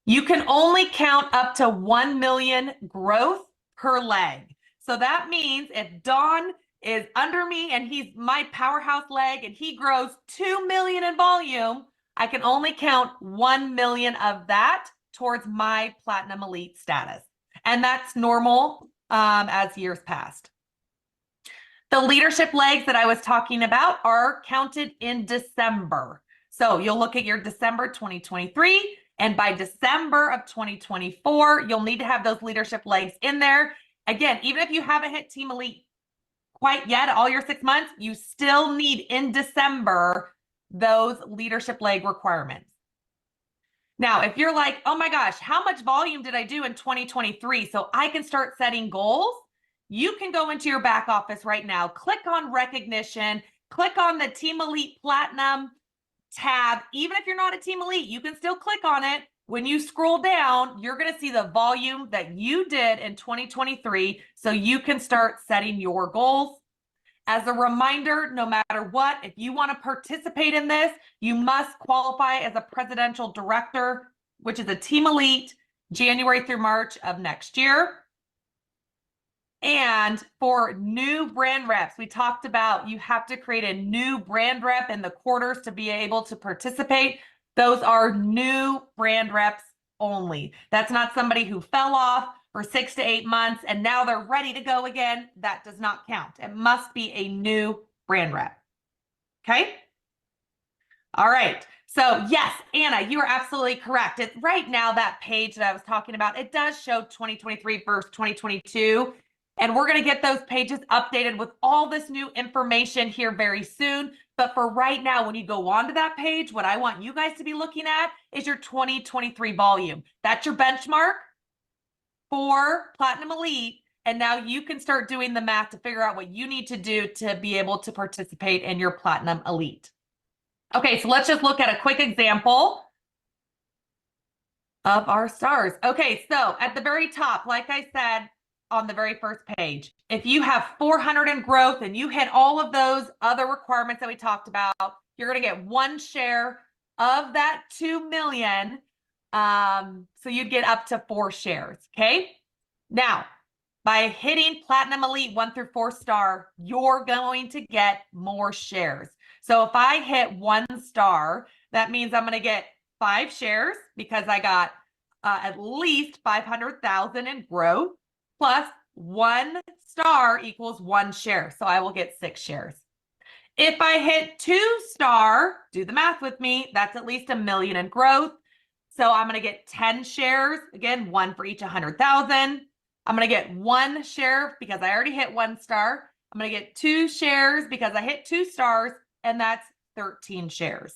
You can only count up to 1 million growth per leg. So that means if Don is under me and he's my powerhouse leg and he grows 2 million in volume, I can only count 1 million of that towards my Platinum Elite status. And that's normal as years passed. The leadership legs that I was talking about are counted in December. So you'll look at your December 2023, and by December of 2024, you'll need to have those leadership legs in there. Again, even if you haven't hit Team Elite quite yet, all your 6 months, you still need in December those leadership leg requirements. Now, if you're like, oh my gosh, how much volume did I do in 2023 so I can start setting goals? You can go into your back office right now, click on recognition, click on the Team Elite Platinum tab. Even if you're not a Team Elite, you can still click on it. When you scroll down, you're going to see the volume that you did in 2023 so you can start setting your goals. As a reminder, no matter what, if you want to participate in this, you must qualify as a presidential director, which is a Team Elite, January through March of next year. And for new brand reps, we talked about you have to create a new brand rep in the quarters to be able to participate. Those are new brand reps only. That's not somebody who fell off for 6 to 8 months and now they're ready to go again. That does not count. It must be a new brand rep. Okay. All right. So yes, Anna, you are absolutely correct. It's right now that page that I was talking about, it does show 2023 versus 2022. And we're going to get those pages updated with all this new information here very soon. But for right now, when you go onto that page, what I want you guys to be looking at is your 2023 volume. That's your benchmark for Platinum Elite. And now you can start doing the math to figure out what you need to do to be able to participate in your Platinum Elite. Okay, so let's just look at a quick example of our stars. Okay, so at the very top, like I said, on the very first page, if you have 400 in growth and you hit all of those other requirements that we talked about, you're going to get 1 share of that 2 million. So you'd get up to 4 shares. Okay. Now, by hitting Platinum Elite 1 through 4 star, you're going to get more shares. So if I hit 1 star, that means I'm going to get 5 shares because I got at least 500,000 in growth. Plus 1 star equals 1 share. So I will get 6 shares. If I hit 2 star, do the math with me, that's at least 1 million in growth. So I'm going to get 10 shares. Again, 1 for each 100,000. I'm going to get 1 share because I already hit 1 star. I'm going to get 2 shares because I hit 2 stars, and that's 13 shares.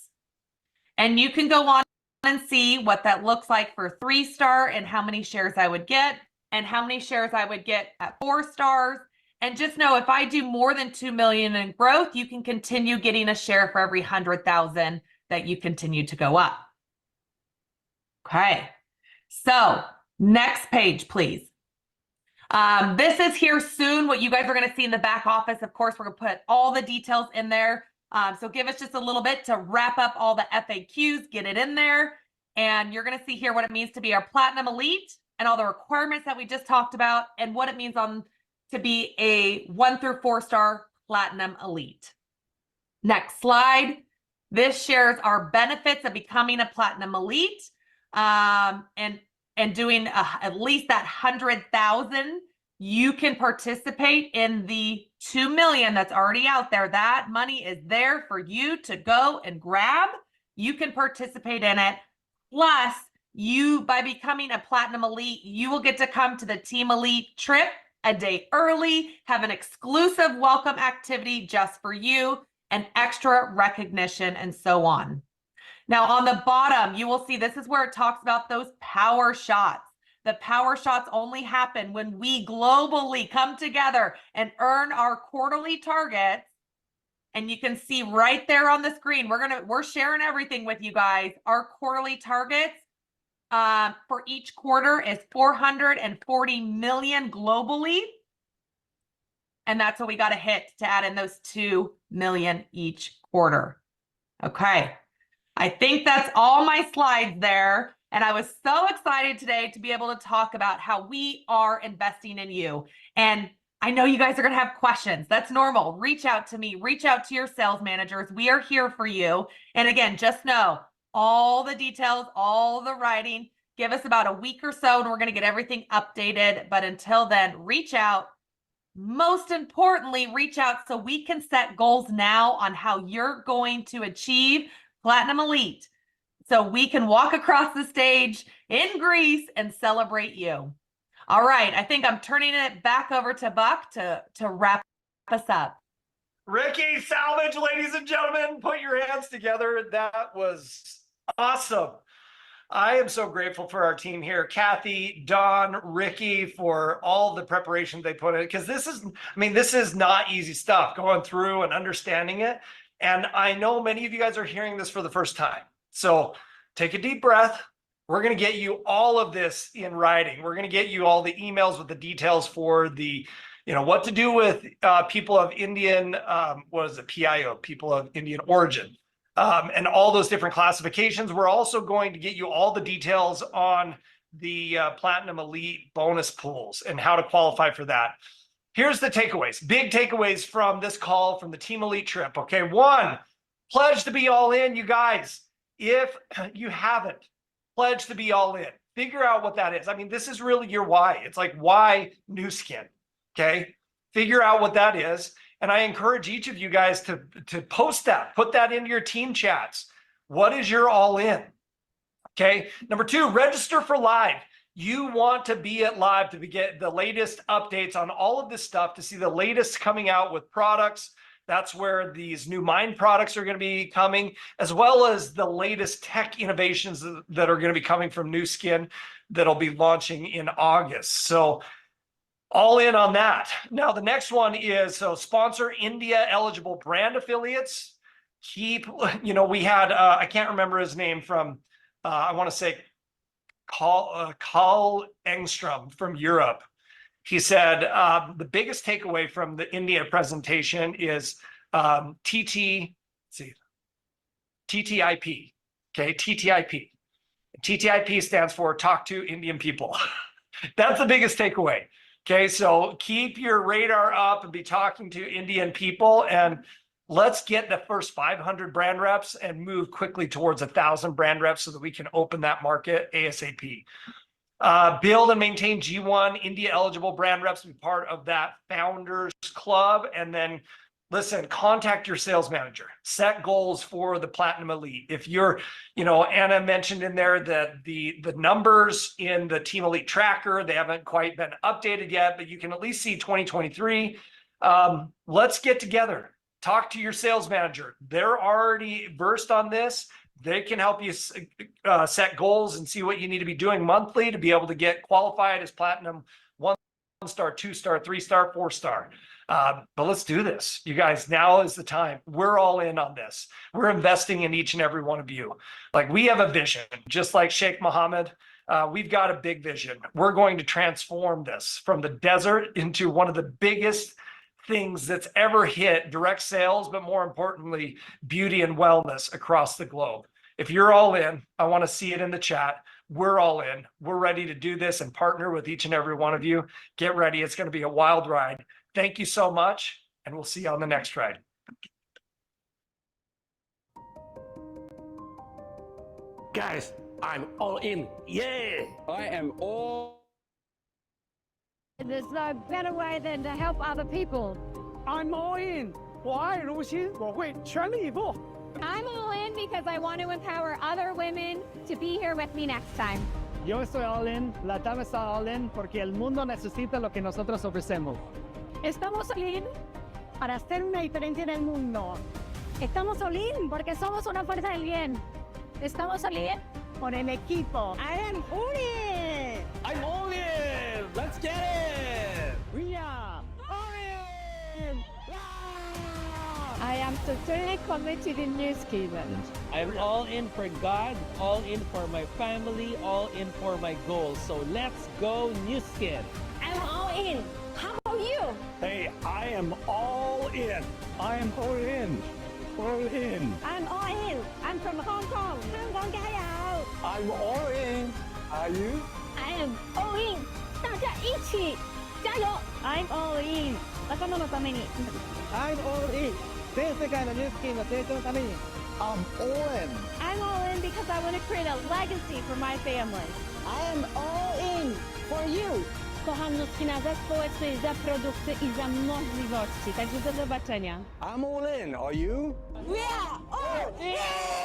And you can go on and see what that looks like for 3 star and how many shares I would get, and how many shares I would get at 4 stars. And just know if I do more than 2 million in growth, you can continue getting a share for every 100,000 that you continue to go up. Okay, so next page, please. This is here soon. What you guys are going to see in the back office, of course, we're going to put all the details in there. So give us just a little bit to wrap up all the FAQs, get it in there. And you're going to see here what it means to be our Platinum Elite and all the requirements that we just talked about and what it means to be a 1 through 4 star Platinum Elite. Next slide. This shares our benefits of becoming a Platinum Elite and doing at least that 100,000. You can participate in the 2 million that's already out there. That money is there for you to go and grab. You can participate in it. Plus, by becoming a Platinum Elite, you will get to come to the Team Elite trip a day early, have an exclusive welcome activity just for you, and extra recognition, and so on. Now, on the bottom, you will see this is where it talks about those power shots. The power shots only happen when we globally come together and earn our quarterly targets. And you can see right there on the screen, we're sharing everything with you guys. Our quarterly targets for each quarter is 440 million globally. And that's what we got to hit to add in those 2 million each quarter. Okay. I think that's all my slides there. And I was so excited today to be able to talk about how we are investing in you. And I know you guys are going to have questions. That's normal. Reach out to me. Reach out to your sales managers. We are here for you. And again, just know all the details, all the writing. Give us about a week or so and we're going to get everything updated. But until then, reach out. Most importantly, reach out so we can set goals now on how you're going to achieve Platinum Elite. So we can walk across the stage in Greece and celebrate you. All right, I think I'm turning it back over to Buck to wrap us up. Ricky Salvage, ladies and gentlemen, put your hands together. That was awesome. I am so grateful for our team here, Kathy, Don, Ricky, for all the preparation they put in, because this is not easy stuff, going through and understanding it. And I know many of you guys are hearing this for the first time. So take a deep breath. We're going to get you all of this in writing. We're going to get you all the emails with the details for the, what to do with people of Indian, PIO, people of Indian origin, and all those different classifications. We're also going to get you all the details on the Platinum Elite bonus pools and how to qualify for that. Here's the takeaways, big takeaways from this call, from the Team Elite trip. Okay, 1, pledge to be all in, you guys. If you haven't, pledge to be all in. Figure out what that is. This is really your why. It's like, why Nu Skin? Okay, figure out what that is. And I encourage each of you guys to post that, put that into your team chats. What is your all in? Okay, number 2, register for live. You want to be at live to get the latest updates on all of this stuff, to see the latest coming out with products. That's where these new Mind products are going to be coming, as well as the latest tech innovations that are going to be coming from Nu Skin that'll be launching in August. So all in on that. Now, the next one is, sponsor India eligible brand affiliates. We had, I can't remember his name from, I want to say Carl Engstrom from Europe. He said, the biggest takeaway from the India presentation is TTIP. Okay, TTIP. TTIP stands for Talk to Indian People. That's the biggest takeaway. Okay, so keep your radar up and be talking to Indian people, and let's get the first 500 brand reps and move quickly towards 1,000 brand reps so that we can open that market ASAP. Build and maintain G1 India eligible brand reps to be part of that founders club. And then listen, contact your sales manager, set goals for the Platinum Elite. If you're, Anna mentioned in there that the numbers in the Team Elite tracker, they haven't quite been updated yet, but you can at least see 2023. Let's get together, talk to your sales manager. They're already versed on this. They can help you set goals and see what you need to be doing monthly to be able to get qualified as Platinum 1-star, 2-star, 3-star, 4-star. But let's do this. You guys, now is the time. We're all in on this. We're investing in each and every one of you. Like, we have a vision, just like Sheikh Mohammed. We've got a big vision. We're going to transform this from the desert into one of the biggest things that's ever hit direct sales, but more importantly, beauty and wellness across the globe. If you're all in, I want to see it in the chat. We're all in. We're ready to do this and partner with each and every one of you. Get ready. It's going to be a wild ride. Thank you so much, and we'll see you on the next ride. Guys, I'm all in. Yeah! I am all. There's no better way than to help other people. I'm all in. 我爱如新，我会全力以赴。 I'm all in because I want to empower other women to be here with me next time. Yo estoy all in, la dama está all in porque el mundo necesita lo que nosotros ofrecemos. Estamos all in para hacer una diferencia en el mundo. Estamos all in porque somos una fuerza del bien. Estamos all in por el equipo. I am all in. I'm all in. Let's get it. We are all in. I am totally committed in New Skin. I'm all in for God, all in for my family, all in for my goals. So let's go, New Skin. I'm all in. How about you? Hey, I am all in. I am all in. All in. I'm all in. I'm from Hong Kong. Hong Kong 加油! I'm all in. Are you? I am all in. 大家一起加油! I'm all in. 仲間のために. I'm all in. 全世界のニュースキンの成長のために. I'm all in. I'm all in because I want to create a legacy for my family. I am all in for you. Kocham Nuskina za społeczność, za produkty i za możliwości. Także do zobaczenia. I'm all in. Are you? We are all in!